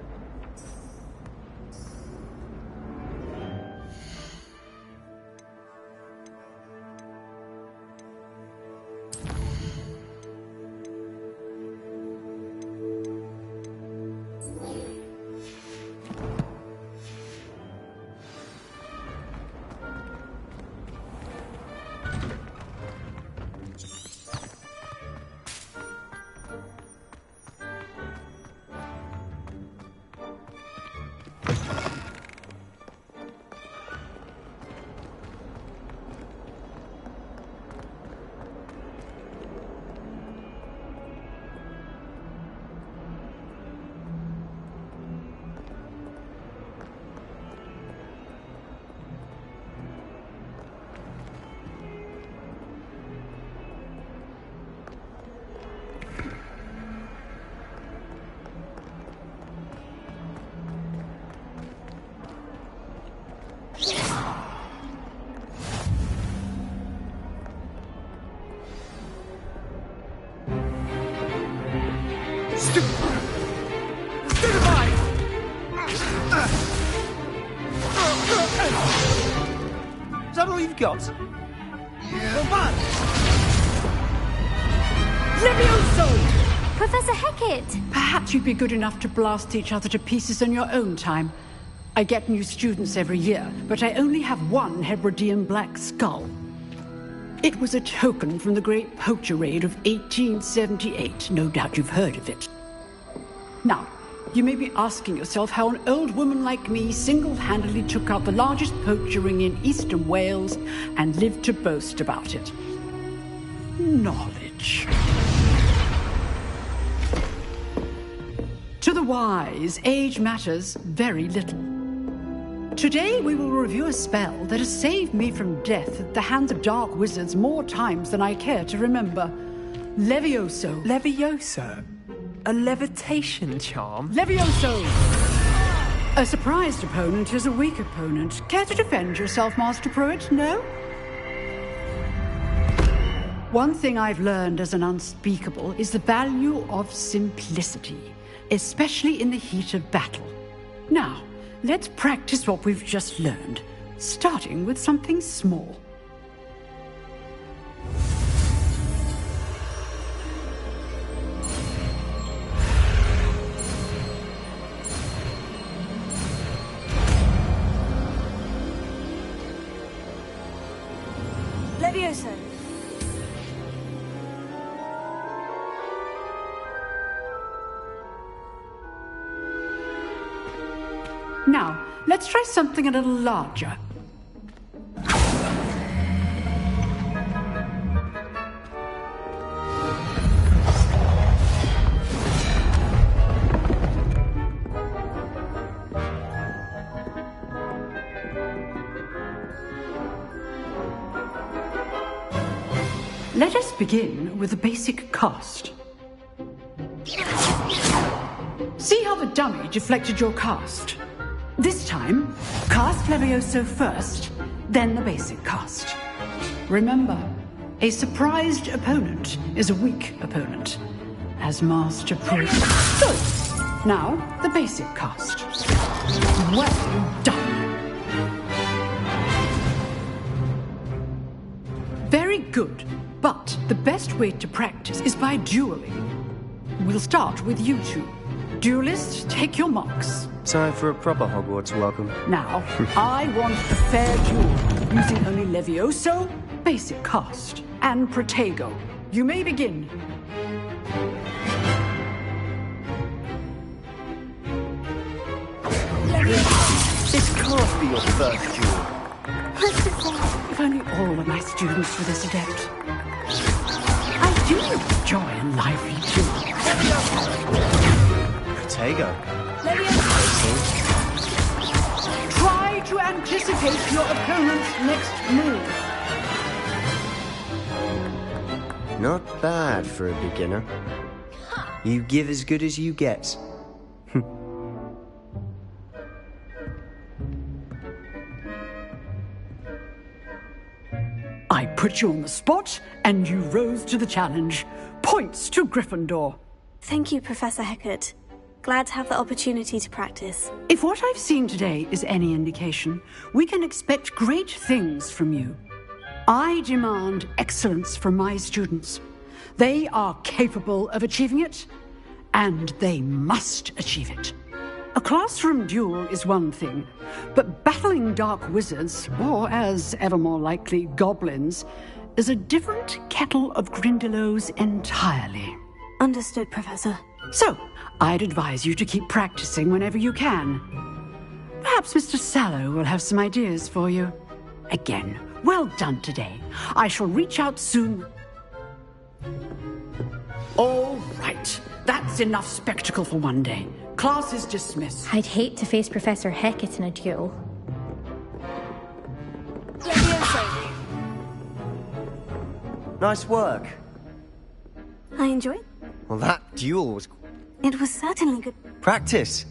Is that all you've got? Levioso! Professor Hecat! Perhaps you'd be good enough to blast each other to pieces on your own time. I get new students every year, but I only have one Hebridean black skull. It was a token from the Great Poacher Raid of 1878. No doubt you've heard of it. Now, you may be asking yourself how an old woman like me single-handedly took out the largest poacher ring in eastern Wales and lived to boast about it. Knowledge. To the wise, age matters very little. Today we will review a spell that has saved me from death at the hands of dark wizards more times than I care to remember. Levioso. Levioso? A levitation charm? Levioso! A surprised opponent is a weak opponent. Care to defend yourself, Master Pruitt? No? One thing I've learned as an unspeakable is the value of simplicity, especially in the heat of battle. Now, let's practice what we've just learned, starting with something small. Levioso. Now, let's try something a little larger. Let us begin with the basic cast. See how the dummy deflected your cast? This time, cast Levioso first, then the basic cast. Remember, a surprised opponent is a weak opponent, as Master Pruitt. Good. Now, the basic cast. Well done. Very good, but the best way to practice is by dueling. We'll start with you two. Duelists, take your marks. Time for a proper Hogwarts welcome. Now, I want a fair duel, using only Levioso, basic cast, and Protego. You may begin. This can't be your first duel. If only all of my students were this adept. I do enjoy a lively duel. Protego. Try to anticipate your opponent's next move. Not bad for a beginner. You give as good as you get. I put you on the spot, and you rose to the challenge. Points to Gryffindor. Thank you, Professor Hecat. Glad to have the opportunity to practice. If what I've seen today is any indication, we can expect great things from you. I demand excellence from my students. They are capable of achieving it, and they must achieve it. A classroom duel is one thing, but battling dark wizards, or as ever more likely, goblins, is a different kettle of Grindylows entirely. Understood, Professor. So, I'd advise you to keep practicing whenever you can. Perhaps Mr. Sallow will have some ideas for you. Again, well done today. I shall reach out soon. All right, that's enough spectacle for one day. Class is dismissed. I'd hate to face Professor Hecat in a duel. Nice work. I enjoyed. Well, that duel was... It was certainly good. practice.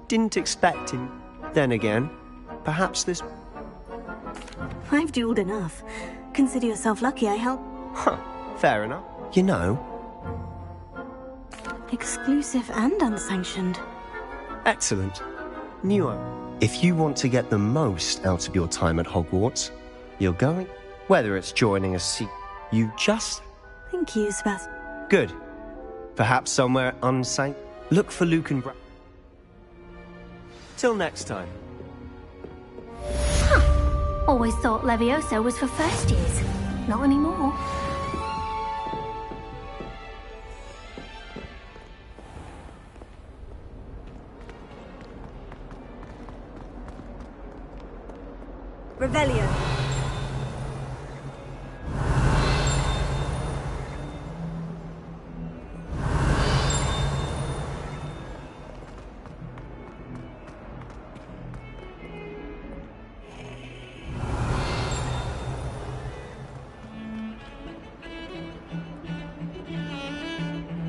Didn't expect it. Then again, perhaps this... I've dueled enough. Consider yourself lucky I helped. Huh, fair enough. You know... Exclusive and unsanctioned. Excellent. Nuo, if you want to get the most out of your time at Hogwarts, you're going. Whether it's joining a seat, you just... Thank you, Sebastian. Good. Perhaps somewhere unsafe. Look for Luke and Till next time. Always thought Levioso was for first years. Not anymore. Revelio.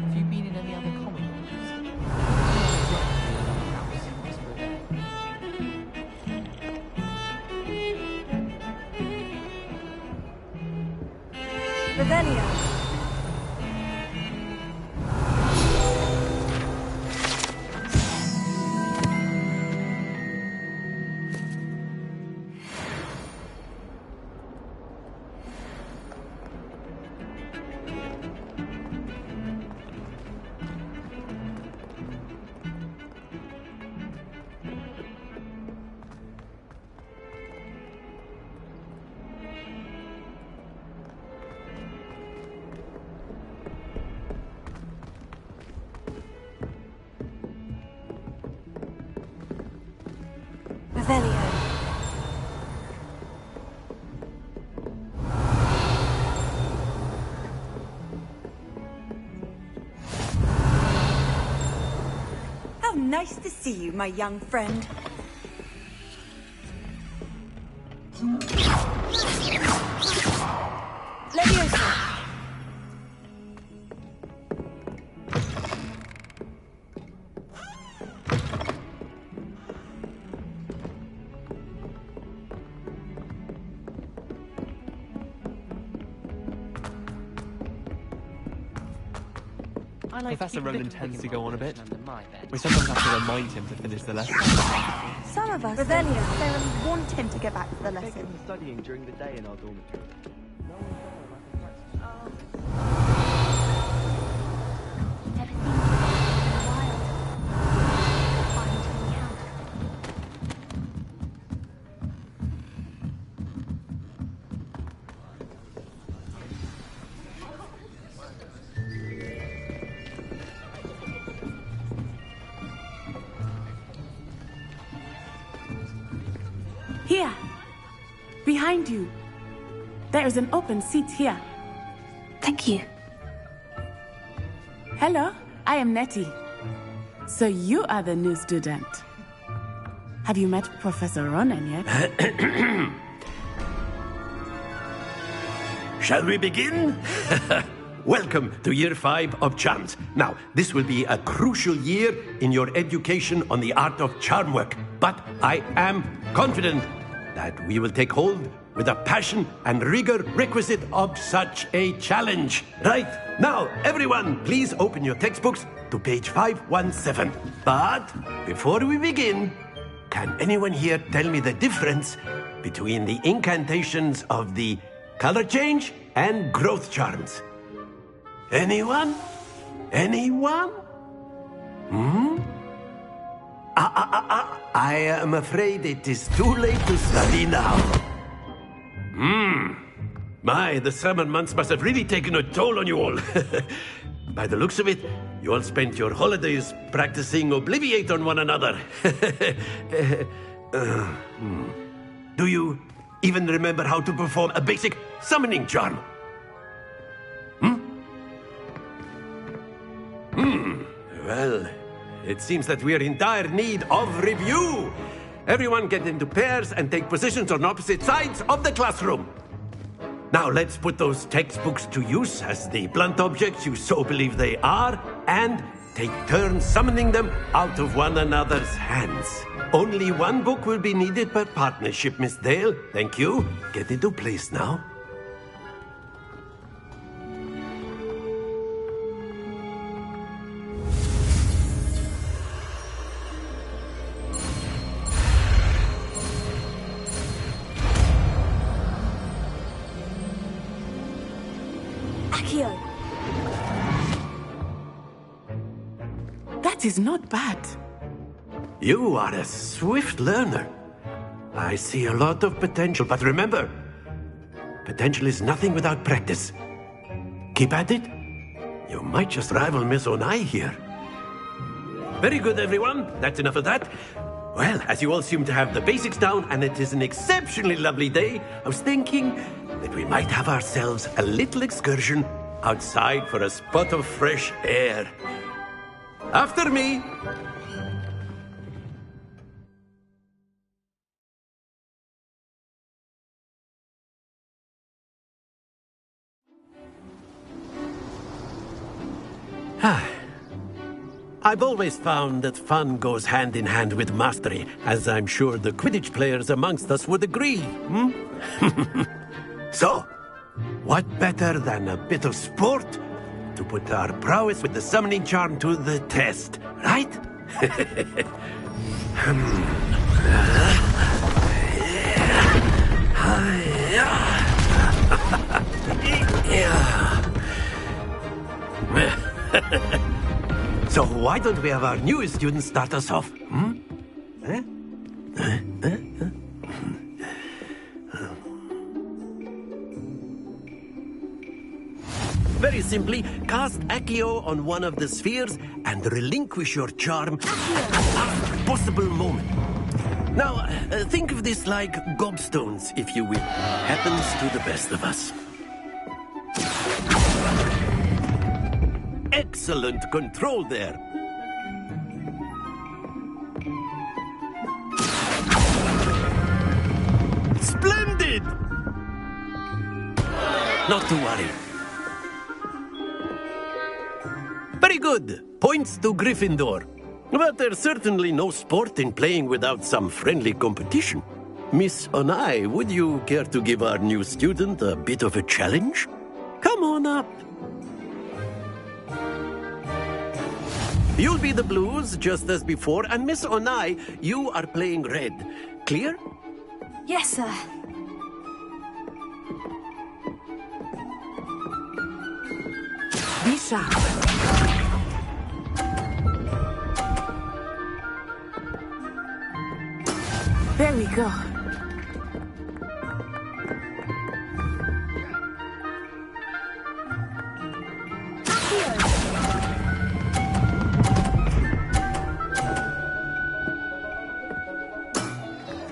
Have you been in any other common rooms? Revelio. Revelio. How nice to see you, my young friend. Leviosa. Professor Roland tends to go on a bit. We sometimes have to remind him to finish the lesson. Some of us Revelio. don't necessarily want him to get back to the lesson. Taken to studying during the day in our dormitory. Here. Behind you. There is an open seat here. Thank you. Hello, I am Nettie. So you are the new student. Have you met Professor Ronan yet? Shall we begin? Welcome to Year 5 of Charms. Now, this will be a crucial year in your education on the art of charm work, but I am confident that we will take hold with the passion and rigor requisite of such a challenge. Right, now, everyone, please open your textbooks to page 517. But before we begin, can anyone here tell me the difference between the incantations of the color change and growth charms? Anyone? Anyone? I am afraid it is too late to study now. My, the summer months must have really taken a toll on you all. By the looks of it, you all spent your holidays practicing Obliviate on one another. Do you even remember how to perform a basic summoning charm? Well, it seems that we are in dire need of review. Everyone get into pairs and take positions on opposite sides of the classroom. Now let's put those textbooks to use as the blunt objects you so believe they are, and take turns summoning them out of one another's hands. Only one book will be needed per partnership, Miss Dale. Thank you. Get into place now. Accio. That is not bad. You are a swift learner. I see a lot of potential, but remember, potential is nothing without practice. Keep at it. You might just rival Miss Onai here. Very good, everyone. That's enough of that. Well, as you all seem to have the basics down, and it is an exceptionally lovely day, I was thinking that we might have ourselves a little excursion outside for a spot of fresh air. After me. I've always found that fun goes hand in hand with mastery, as I'm sure the Quidditch players amongst us would agree. So, what better than a bit of sport to put our prowess with the summoning charm to the test, right? So why don't we have our newest student start us off? Very simply, cast Accio on one of the spheres and relinquish your charm at the last possible moment. Now, think of this like gobstones, if you will. Happens to the best of us. Excellent control there. Splendid! Not to worry. Very good. Points to Gryffindor. But there's certainly no sport in playing without some friendly competition. Miss Onai, would you care to give our new student a bit of a challenge? Come on up. You'll be the blues, just as before, and Miss Onai, you are playing red. Clear? Yes, sir. Be sharp. There we go.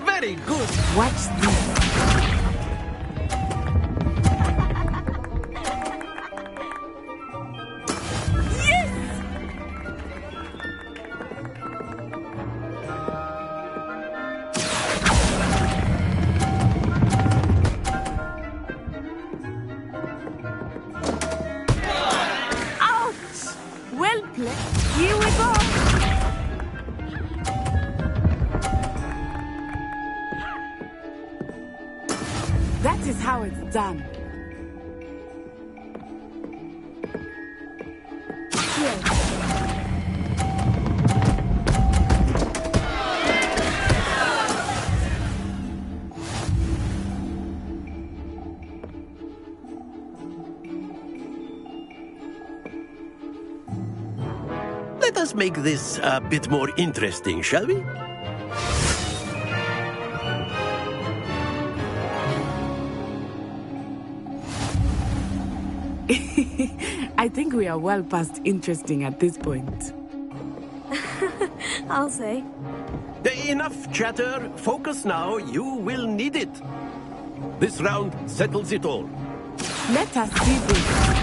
Very good. Watch this. That is how it's done. Let us make this a bit more interesting, shall we? I think we are well past interesting at this point. I'll say. Enough chatter. Focus now. You will need it. This round settles it all. Let us see this.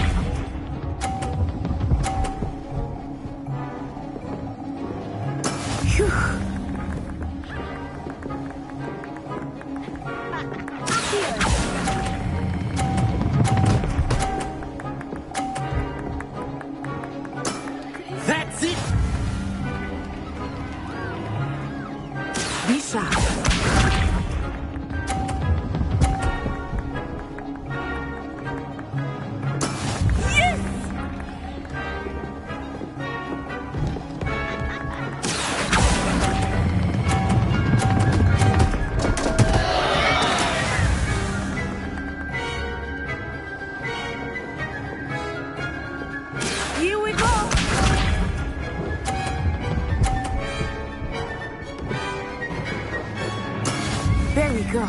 That's it. Be sharp. we go.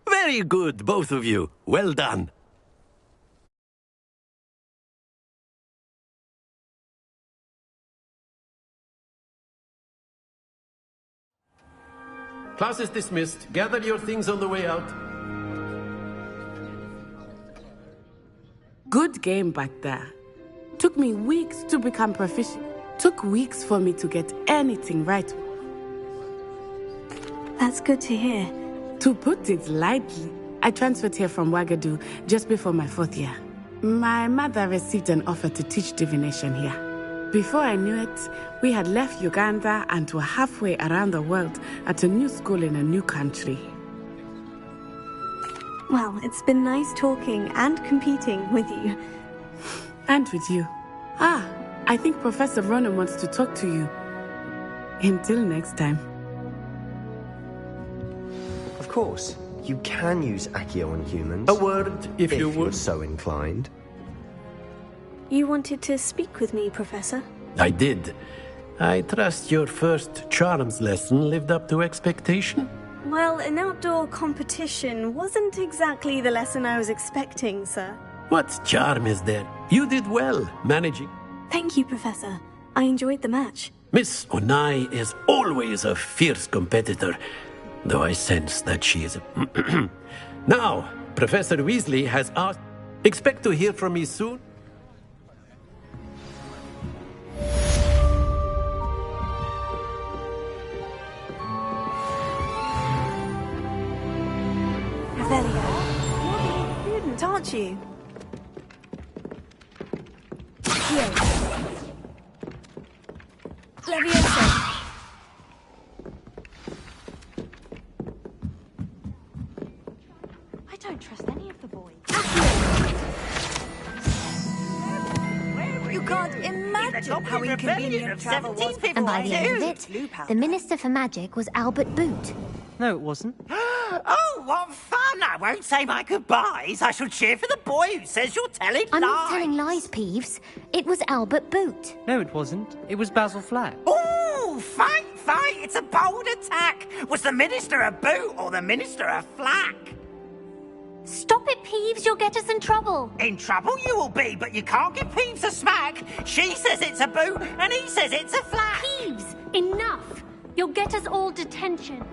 Very good, both of you. Well done. Class is dismissed. Gather your things on the way out. Good game back there. Took me weeks to become proficient. Took weeks for me to get anything right. That's good to hear. To put it lightly, I transferred here from Ouagadougou just before my 4th year. My mother received an offer to teach divination here. Before I knew it, we had left Uganda and were halfway around the world at a new school in a new country. Well, it's been nice talking and competing with you. And with you. Ah, I think Professor Ronan wants to talk to you. Until next time. Of course, you can use Accio on humans. A word, if you would. You're so inclined. You wanted to speak with me, Professor? I did. I trust your first charms lesson lived up to expectation? Well, an outdoor competition wasn't exactly the lesson I was expecting, sir. What charm is there? You did well, managing. Thank you, Professor. I enjoyed the match. Miss Onai is always a fierce competitor, though I sense that she is a... Now, Professor Weasley has asked... Expect to hear from me soon? Revelio, you're being prudent, aren't you? Leviosa. I don't trust any of the boys. You can't imagine how inconvenient travel was. And by the end of it, the Minister for Magic was Albert Boot. No, it wasn't. Oh, what fun! I won't say my goodbyes. I shall cheer for the boy who says you're telling lies. I'm not telling lies, Peeves. It was Albert Boot. No, it wasn't. It was Basil Flack. Ooh, fight! It's a bold attack. Was the Minister a boot or the Minister a flack? Stop it, Peeves. You'll get us in trouble. In trouble you will be, but you can't give Peeves a smack. She says it's a boot and he says it's a flack. Peeves, enough. You'll get us all detention.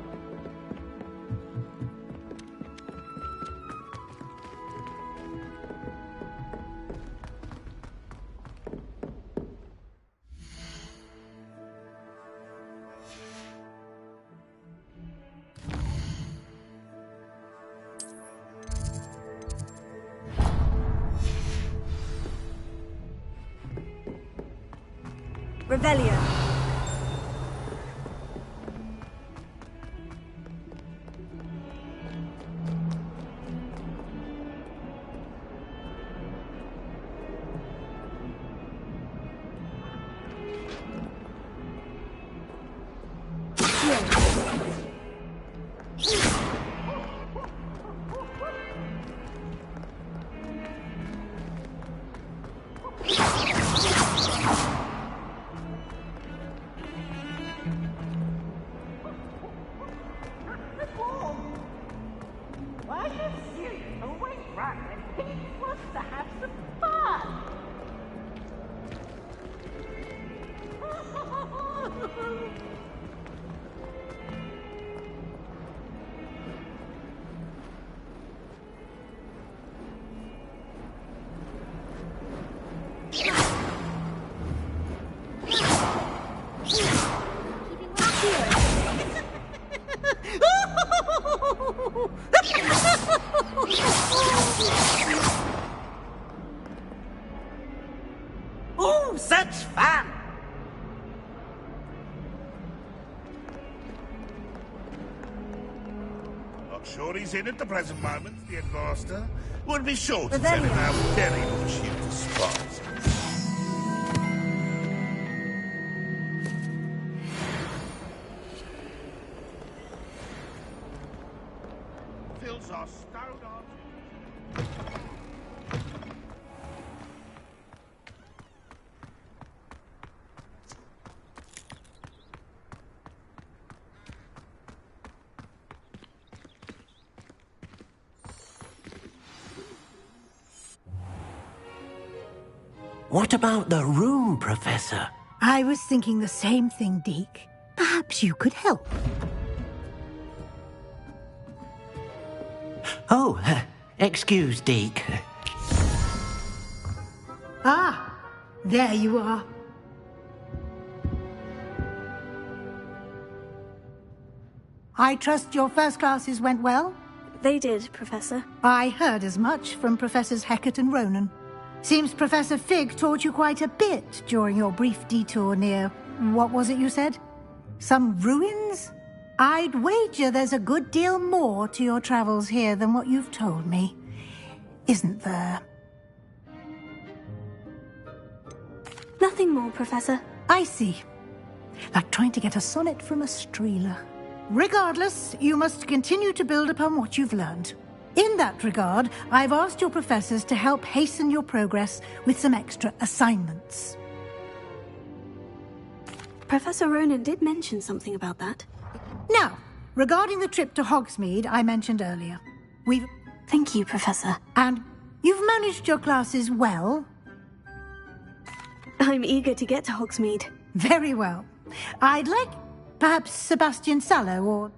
Revelio. Ooh, such fun! Not sure he's in at the present moment, the headmaster. Would be sure to tell him how very much he despises. are stone on. What about the room, Professor? I was thinking the same thing, Deke. Perhaps you could help. Oh, excuse, Deke. Ah, there you are. I trust your first classes went well? They did, Professor. I heard as much from Professors Hecat and Ronan. Seems Professor Fig taught you quite a bit during your brief detour near... what was it you said? Some ruins? I'd wager there's a good deal more to your travels here than what you've told me. Isn't there? Nothing more, Professor. I see. Like trying to get a sonnet from a streeler. Regardless, you must continue to build upon what you've learned. In that regard, I've asked your professors to help hasten your progress with some extra assignments. Professor Ronan did mention something about that. Now, regarding the trip to Hogsmeade I mentioned earlier, we've... Thank you, Professor. And you've managed your classes well? I'm eager to get to Hogsmeade. Very well. I'd like perhaps Sebastian Sallow or...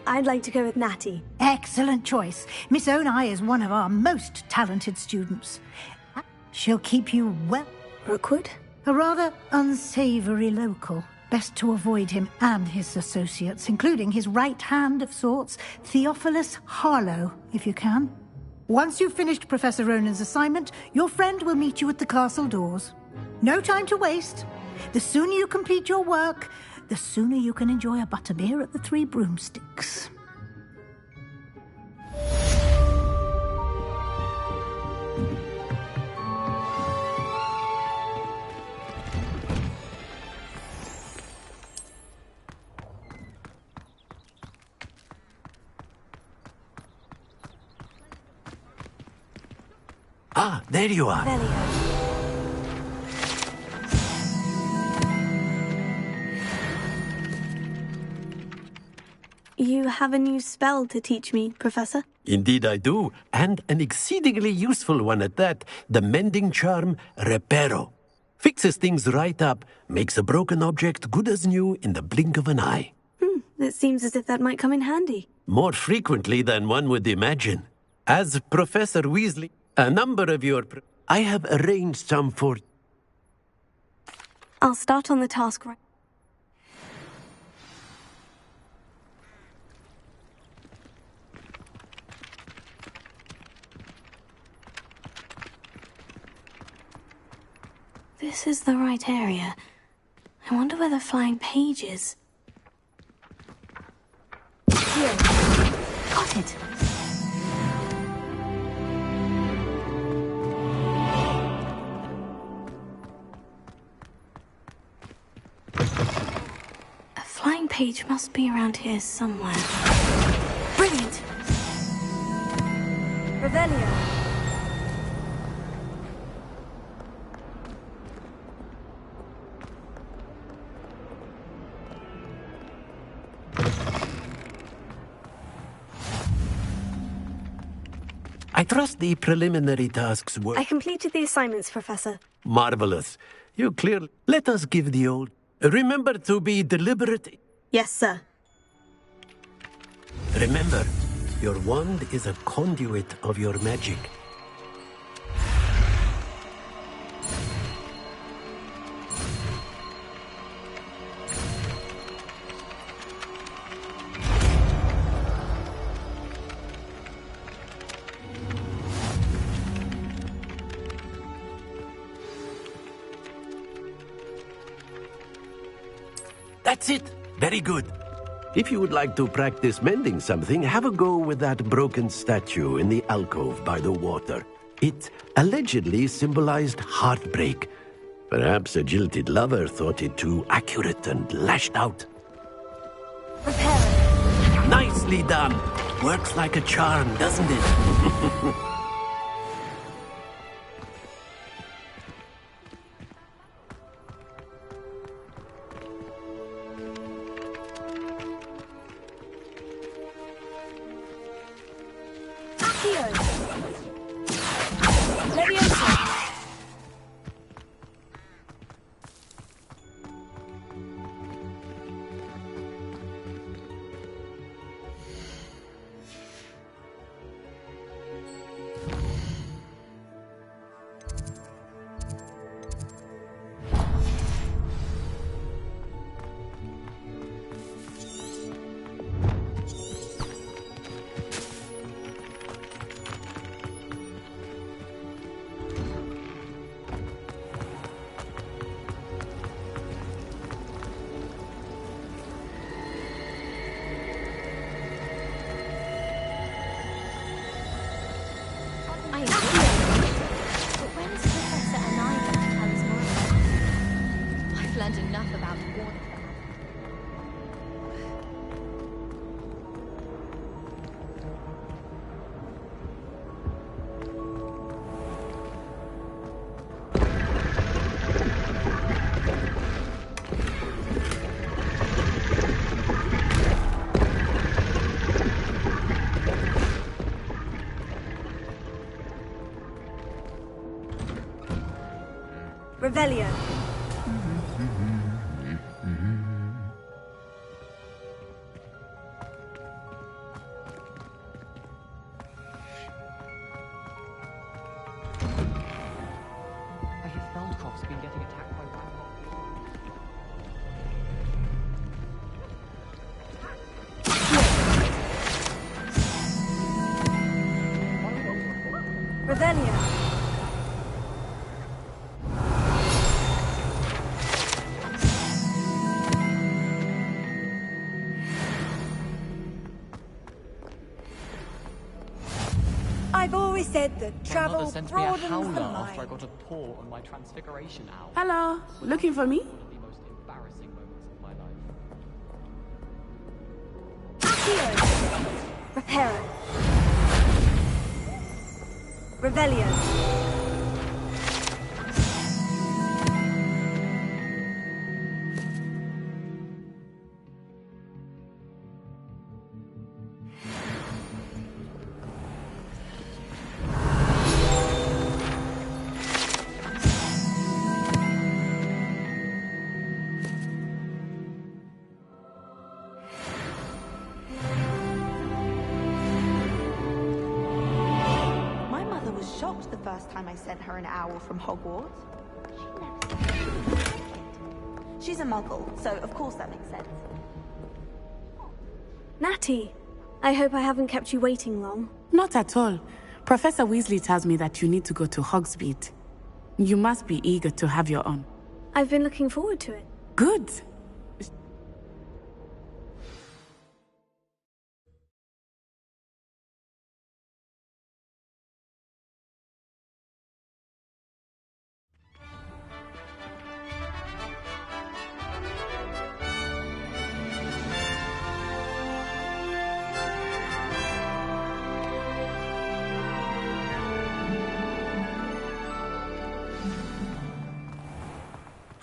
I'd like to go with Natty. Excellent choice. Miss Onai is one of our most talented students. She'll keep you well... Rookwood? A rather unsavory local. Best to avoid him and his associates, including his right hand of sorts, Theophilus Harlow, if you can. Once you've finished Professor Ronan's assignment, your friend will meet you at the castle doors. No time to waste. The sooner you complete your work, the sooner you can enjoy a butterbeer at the Three Broomsticks. Ah, there you are. You have a new spell to teach me, Professor? Indeed I do, and an exceedingly useful one at that. The mending charm, Reparo. Fixes things right up, makes a broken object good as new in the blink of an eye. It seems as if that might come in handy. More frequently than one would imagine. As Professor Weasley, a number of your... I have arranged some for... I'll start on the task right... This is the right area. I wonder where the flying page is. Here. Got it. A flying page must be around here somewhere. Brilliant! Revelio. I trust the preliminary tasks were... I completed the assignments, Professor. Marvelous. You clearly... Let us give the old... Remember to be deliberate. Yes, sir. Remember, your wand is a conduit of your magic. That's it. Very good. If you would like to practice mending something, have a go with that broken statue in the alcove by the water. It allegedly symbolized heartbreak. Perhaps a jilted lover thought it too accurate and lashed out. Nicely done. Works like a charm, doesn't it? Revelio. I hear Feldkopf's been getting attacked by Revelio. I've always said that travel My mother sent me a broadens the howler mind. after I got a paw on my transfiguration owl. Hello, looking for me? One of the most embarrassing moments of my life. Reparo. Revelio. My mother was shocked the first time I sent her an owl from Hogwarts. She's a muggle, so of course that makes sense. Natty, I hope I haven't kept you waiting long. Not at all. Professor Weasley tells me that you need to go to Hogsmeade. You must be eager to have your own. I've been looking forward to it. Good.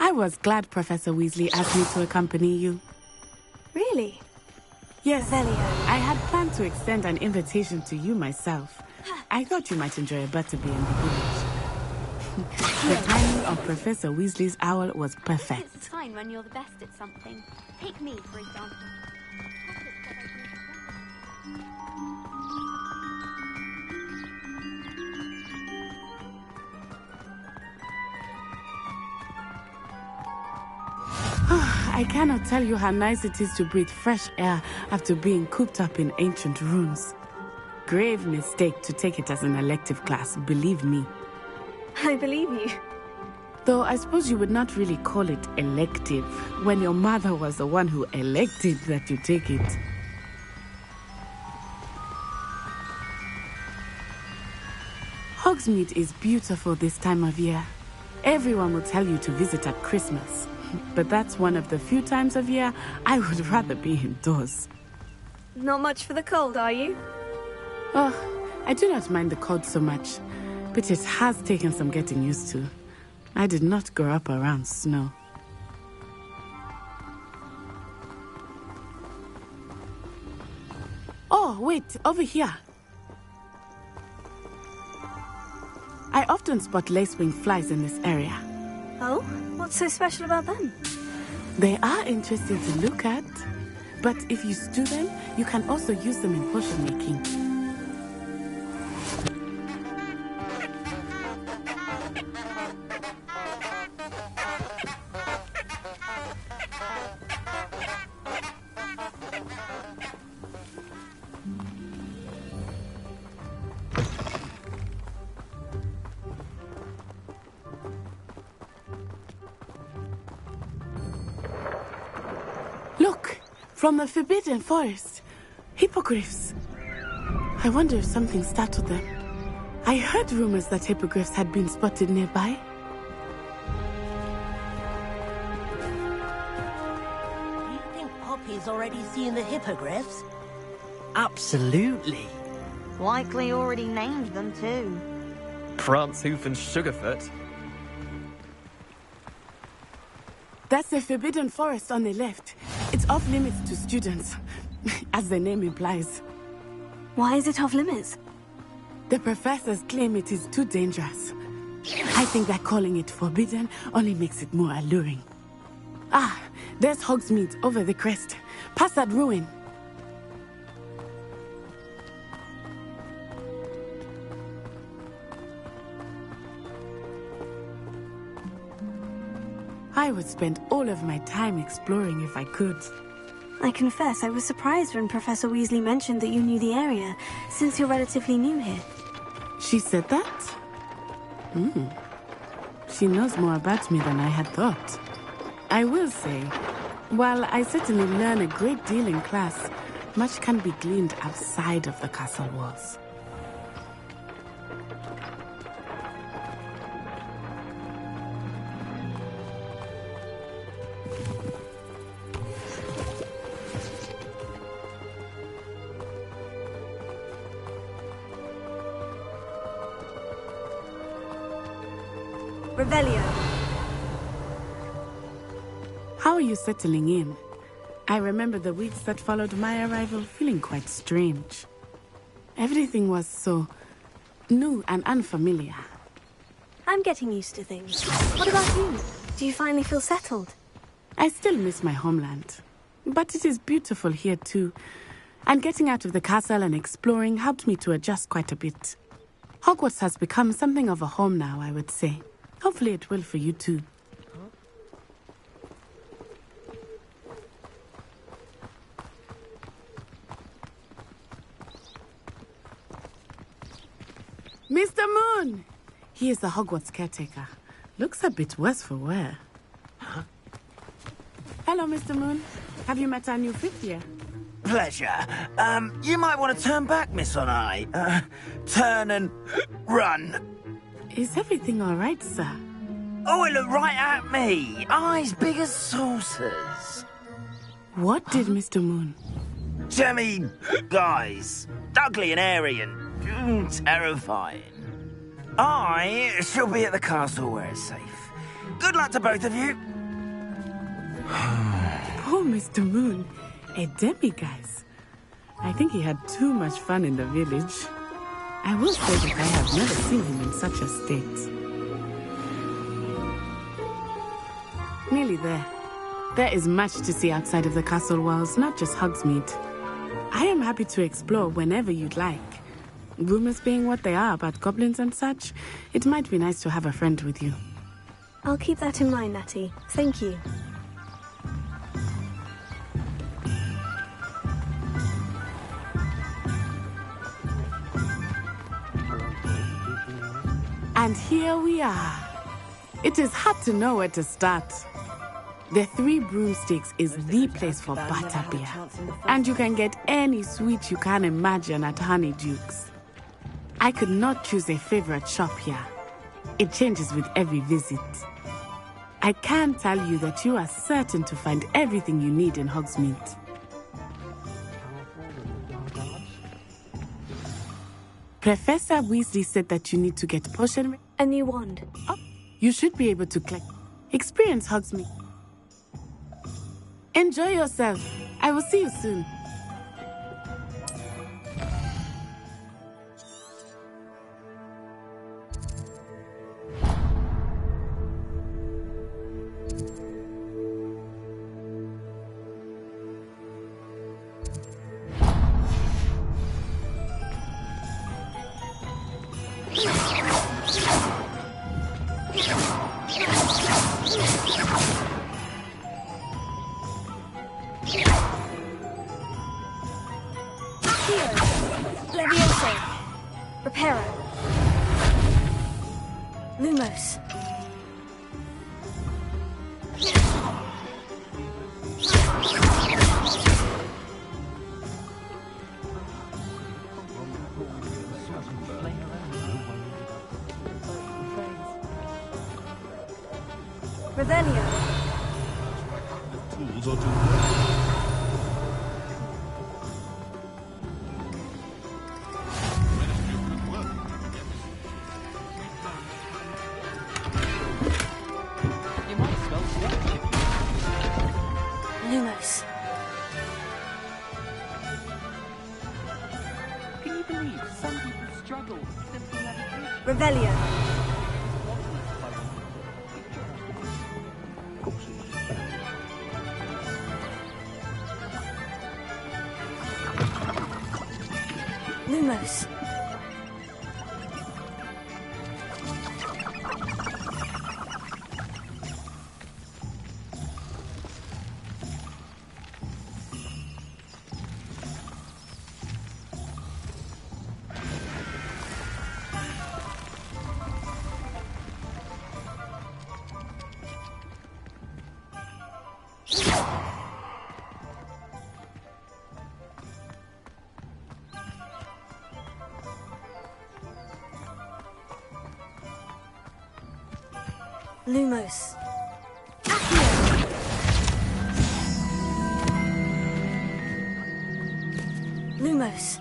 I was glad Professor Weasley asked me to accompany you. Really? Yes, I had planned to extend an invitation to you myself. I thought you might enjoy a butterbeer in the village. The timing of Professor Weasley's owl was perfect. It's fine when you're the best at something. Take me, for example. I cannot tell you how nice it is to breathe fresh air after being cooped up in ancient rooms. Grave mistake to take it as an elective class, believe me. I believe you. Though I suppose you would not really call it elective when your mother was the one who elected that you take it. Hogsmeade is beautiful this time of year. Everyone will tell you to visit at Christmas. But that's one of the few times of year I would rather be indoors. Not much for the cold, are you? Oh, I do not mind the cold so much, but it has taken some getting used to. I did not grow up around snow. Oh, wait, over here. I often spot lacewing flies in this area. Oh? What's so special about them? They are interesting to look at, but if you stew them, you can also use them in potion making. Look, from the Forbidden Forest. Hippogriffs. I wonder if something startled them. I heard rumors that hippogriffs had been spotted nearby. Do you think Poppy's already seen the hippogriffs? Absolutely. Likely already named them too. Prancehoof and Sugarfoot. That's the Forbidden Forest on the left. It's off limits to students, as the name implies. Why is it off limits? The professors claim it is too dangerous. I think that calling it forbidden only makes it more alluring. Ah, there's Hogsmeade over the crest. Past that ruin. I would spend all of my time exploring if I could. I confess I was surprised when Professor Weasley mentioned that you knew the area, since you're relatively new here. She said that? She knows more about me than I had thought. I will say, while I certainly learn a great deal in class, much can be gleaned outside of the castle walls. Revelio. How are you settling in? I remember the weeks that followed my arrival feeling quite strange. Everything was so new and unfamiliar. I'm getting used to things. What about you? Do you finally feel settled? I still miss my homeland, but it is beautiful here too. And getting out of the castle and exploring helped me to adjust quite a bit. Hogwarts has become something of a home now, I would say. Hopefully it will for you too. Mr. Moon! He is the Hogwarts caretaker. Looks a bit worse for wear. Huh? Hello, Mr. Moon. Have you met our new fifth year? Pleasure. You might want to turn back, Miss On-Eye. Turn and run. Is everything all right, sir? Oh, it looked right at me. Eyes big as saucers. What did Mr. Moon? Jemmy guys. Ugly and airy and terrifying. I shall be at the castle where it's safe. Good luck to both of you. Poor Mr. Moon. A demi-guise. I think he had too much fun in the village. I will say that I have never seen him in such a state. Nearly there. There is much to see outside of the castle walls, not just Hogsmeade. I am happy to explore whenever you'd like. Rumors being what they are about goblins and such, it might be nice to have a friend with you. I'll keep that in mind, Natty. Thank you. And here we are. It is hard to know where to start. The Three Broomsticks is the place for butterbeer. And you can get any sweet you can imagine at Honeyduke's. I could not choose a favorite shop here. It changes with every visit. I can tell you that you are certain to find everything you need in Hogsmeade. Professor Weasley said that you need to get potion... A new wand. Oh, you should be able to collect... Experience Hogsmeade. Enjoy yourself. I will see you soon. Lumos. Revelio. Tools are to Lumos. Can you believe some people struggle simply having Revelio. Lumos. Lumos. Lumos.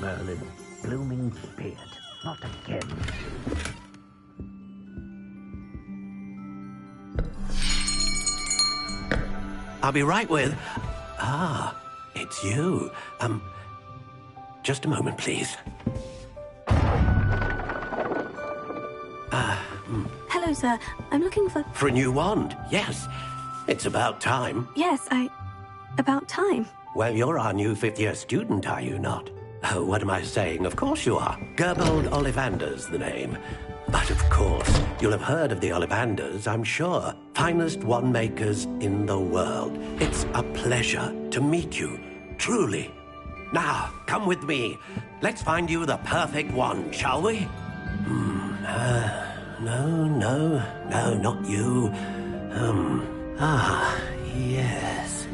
Merlin, blooming beard. Not again. I'll be right with... Ah, it's you. Just a moment, please. Hello, sir. I'm looking for... For a new wand, yes. It's about time. Yes, about time. Well, you're our new fifth-year student, are you not? Oh, what am I saying? Of course you are. Gerbold Ollivander's the name. But of course, you'll have heard of the Ollivanders, I'm sure. Finest wand makers in the world. It's a pleasure to meet you, truly. Now, come with me. Let's find you the perfect wand, shall we? No, not you. Yes.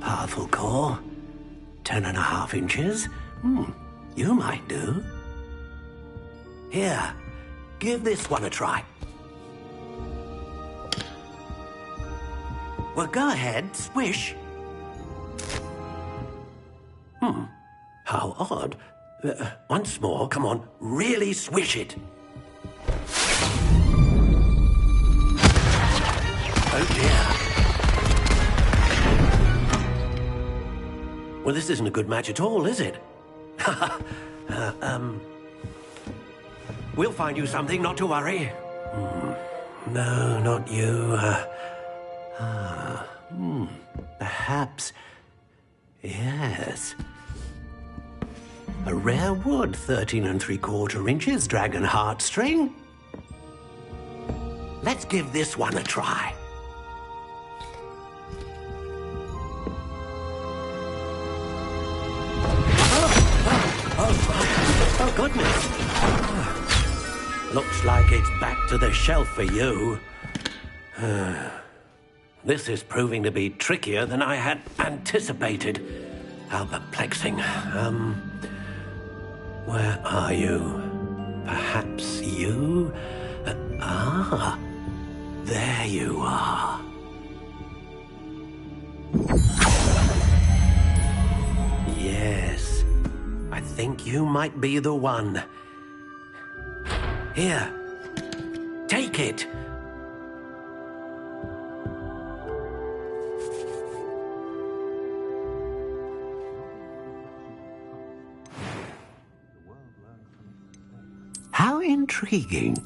Powerful core. 10.5 inches. You might do. Here, give this one a try. Well, go ahead, swish. How odd. Once more, come on, really swish it. Oh dear. Well, this isn't a good match at all, is it? We'll find you something, not to worry. No, not you. Perhaps. Yes. A rare wood, 13 3/4 inches, dragon heartstring. Let's give this one a try. Oh, goodness. Looks like it's back to the shelf for you. This is proving to be trickier than I had anticipated. How perplexing. Where are you? Perhaps you? There you are. Yes, I think you might be the one. Here, take it. How intriguing.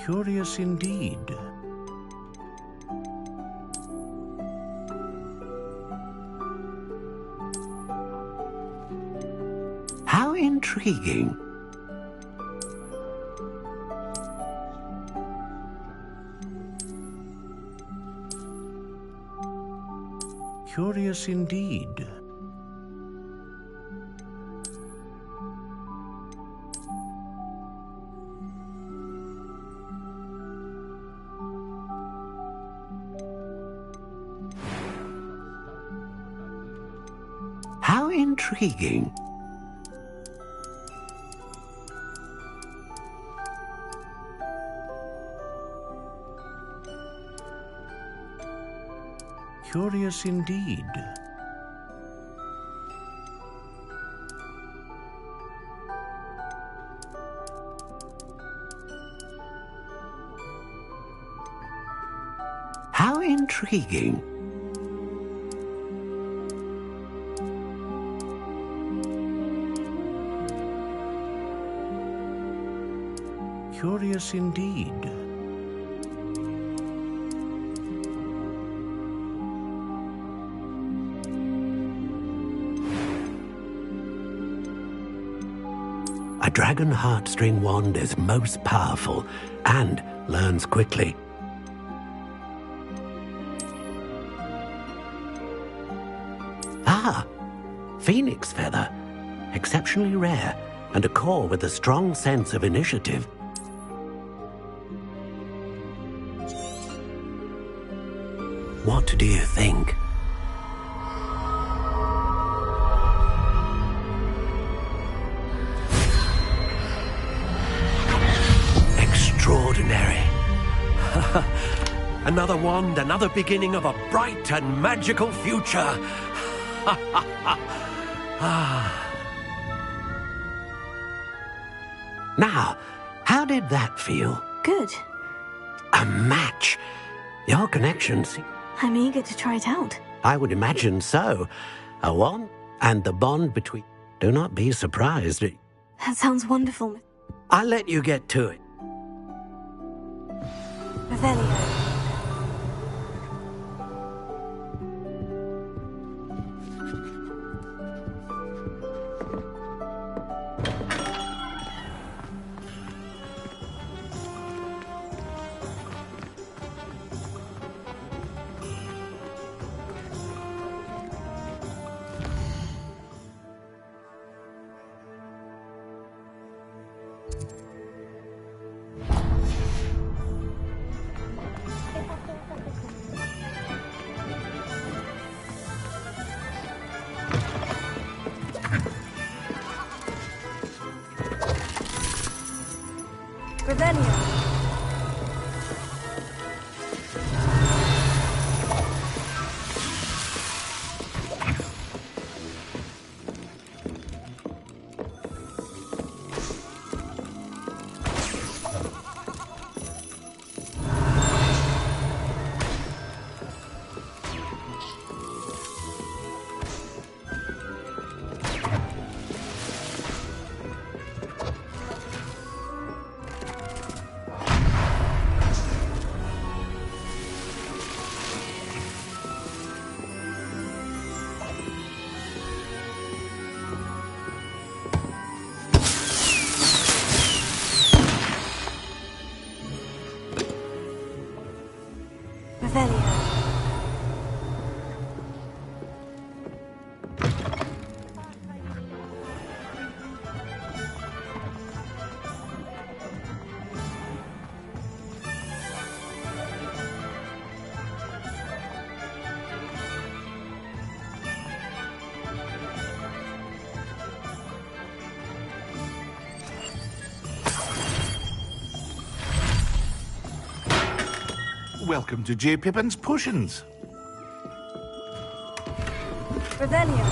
Curious indeed. How intriguing. Curious indeed. How intriguing. Curious indeed. How intriguing. Curious indeed. A dragon heartstring wand is most powerful and learns quickly. Ah, phoenix feather. Exceptionally rare, and a core with a strong sense of initiative. What do you think? Extraordinary. Another wand, another beginning of a bright and magical future. Now, how did that feel? Good. A match. Your connections. I'm eager to try it out. I would imagine so. A wand and the bond between... Do not be surprised. That sounds wonderful. I'll let you get to it. Revelio. Revelio. Welcome to J. Pippin's Potions. Revelio.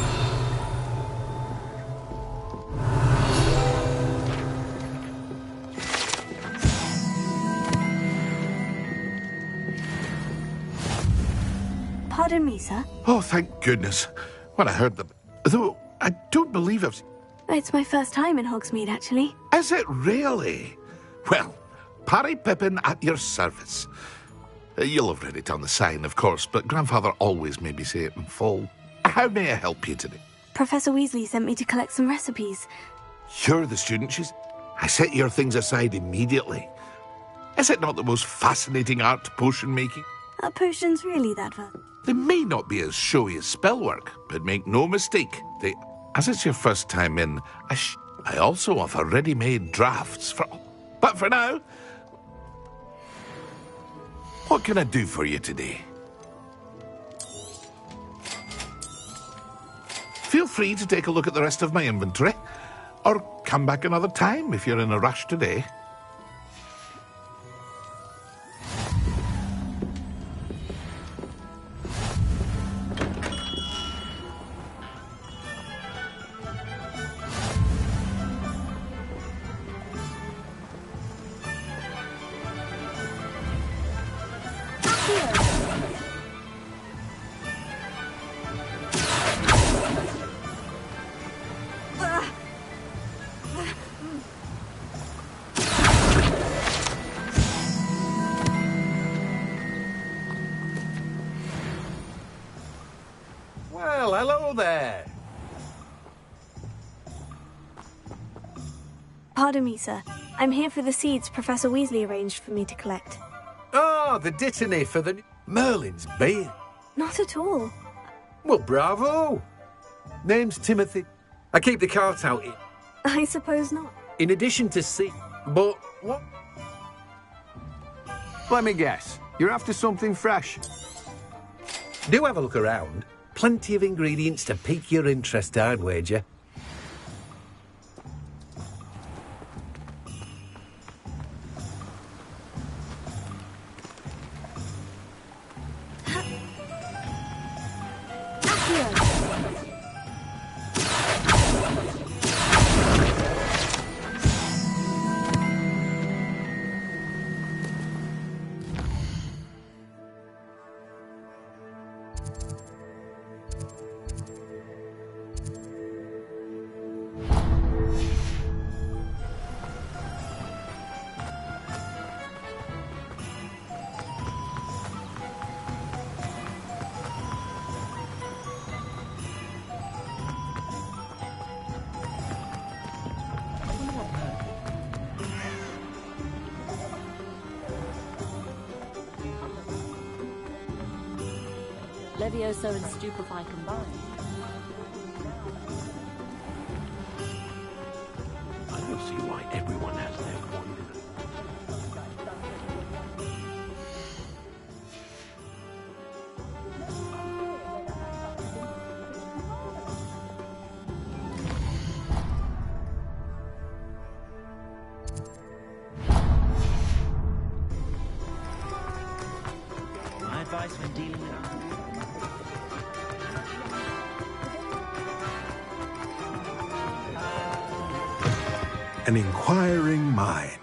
Pardon me, sir. Oh, thank goodness. When I heard them... Though, I don't believe I've... It's my first time in Hogsmeade, actually. Is it really? Well, Parry Pippin at your service. You'll have read it on the sign, of course, but Grandfather always made me say it in full. How may I help you today? Professor Weasley sent me to collect some recipes. You're the student, I set your things aside immediately. Is it not the most fascinating art potion making? Are potions really that fun? They may not be as showy as spellwork, but make no mistake, as it's your first time in, I also offer ready-made drafts for... But for now, what can I do for you today? Feel free to take a look at the rest of my inventory, or come back another time if you're in a rush today. Well, hello there. Pardon me, sir. I'm here for the seeds Professor Weasley arranged for me to collect. Oh, the dittany for the... Merlin's beard. Not at all. Well, bravo. Name's Timothy. I keep the cart out here. I suppose not. In addition to seed... But what? Let me guess. You're after something fresh. Do have a look around. Plenty of ingredients to pique your interest, I'd wager. Levioso and Stupefy combined. I don't see why everyone has their coin. My advice when dealing with... An inquiring mind.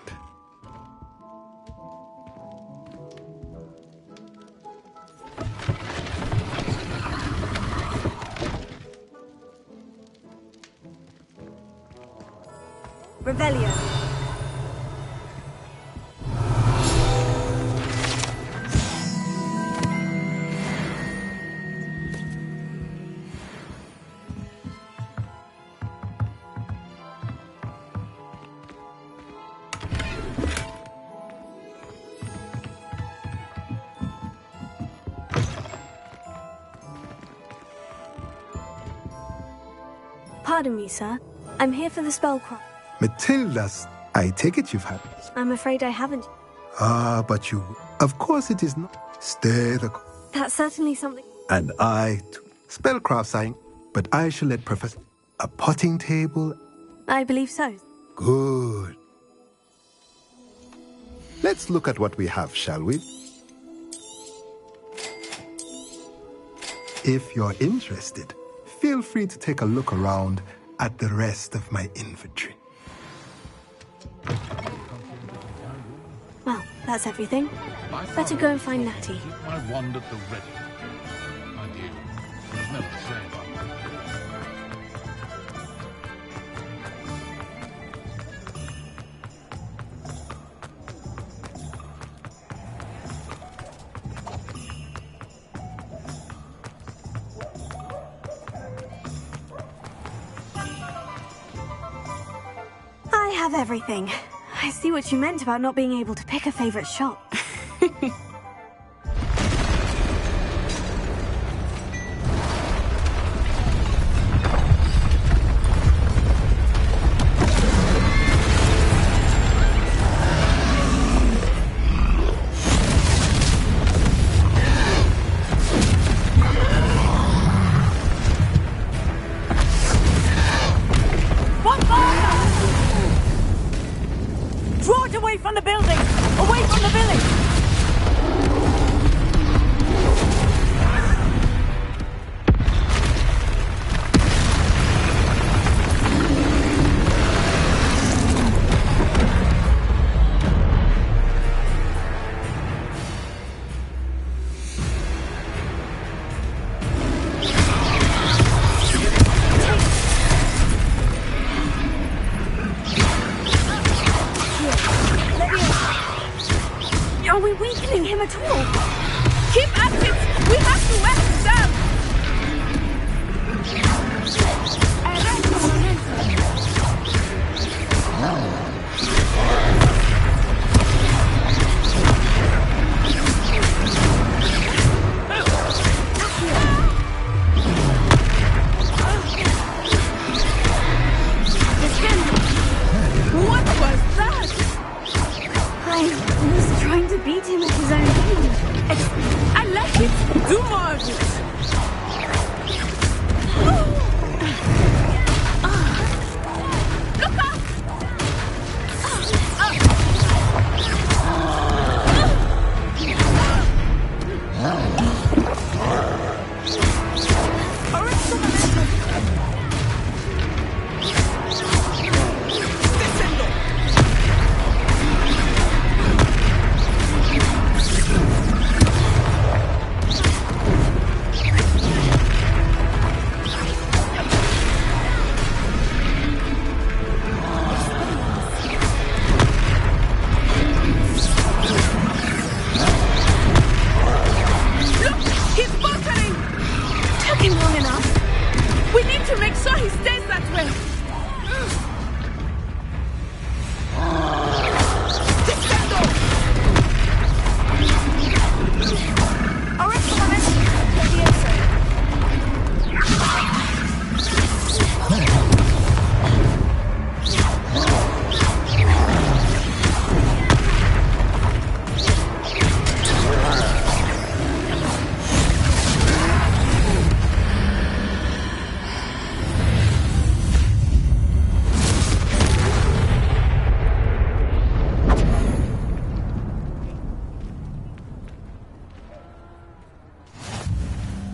Revelio. Pardon me, sir. I'm here for the spellcraft. Matilda's. I take it you've had. I'm afraid I haven't. Ah, but you. Of course it is not. Stay the. That's certainly something. And I. Spellcraft sign. But I shall let Professor. A potting table. I believe so. Good. Let's look at what we have, shall we? If you're interested, feel free to take a look around at the rest of my inventory. Well, that's everything. Better go and find Natty. Keep my wand at the ready. Mind you, there's never the same. I have everything. I see what you meant about not being able to pick a favorite shop. Draw it away from the building! Away from the village! Are we weakening him at all? Keep at it! We have to wear him down! What was that? I was trying to beat him at his own game. I like it! Do more of it! Look out! He's buckling! Took him long enough. We need to make sure he stays that way!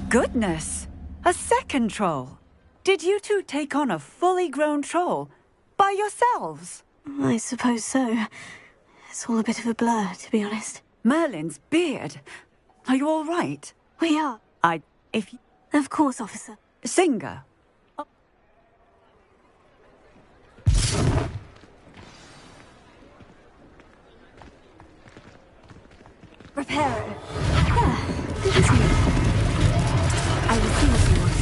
Goodness! A second troll! Did you two take on a fully grown troll by yourselves? I suppose so. It's all a bit of a blur, to be honest. Merlin's beard. Are you all right? We are. If Of course, officer. Singer. Reparo. Good to see you. I will see what he wants.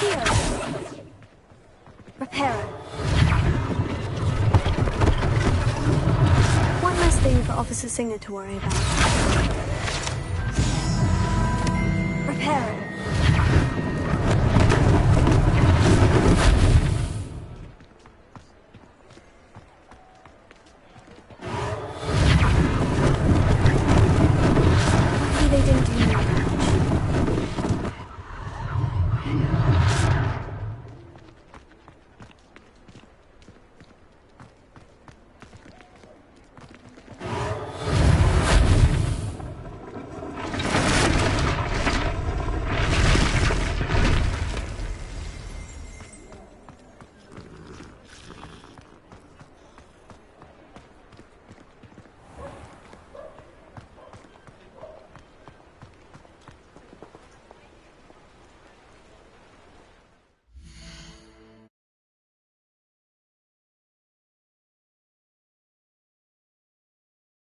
Theo. Reparo. One less thing for Officer Singer to worry about. Reparo.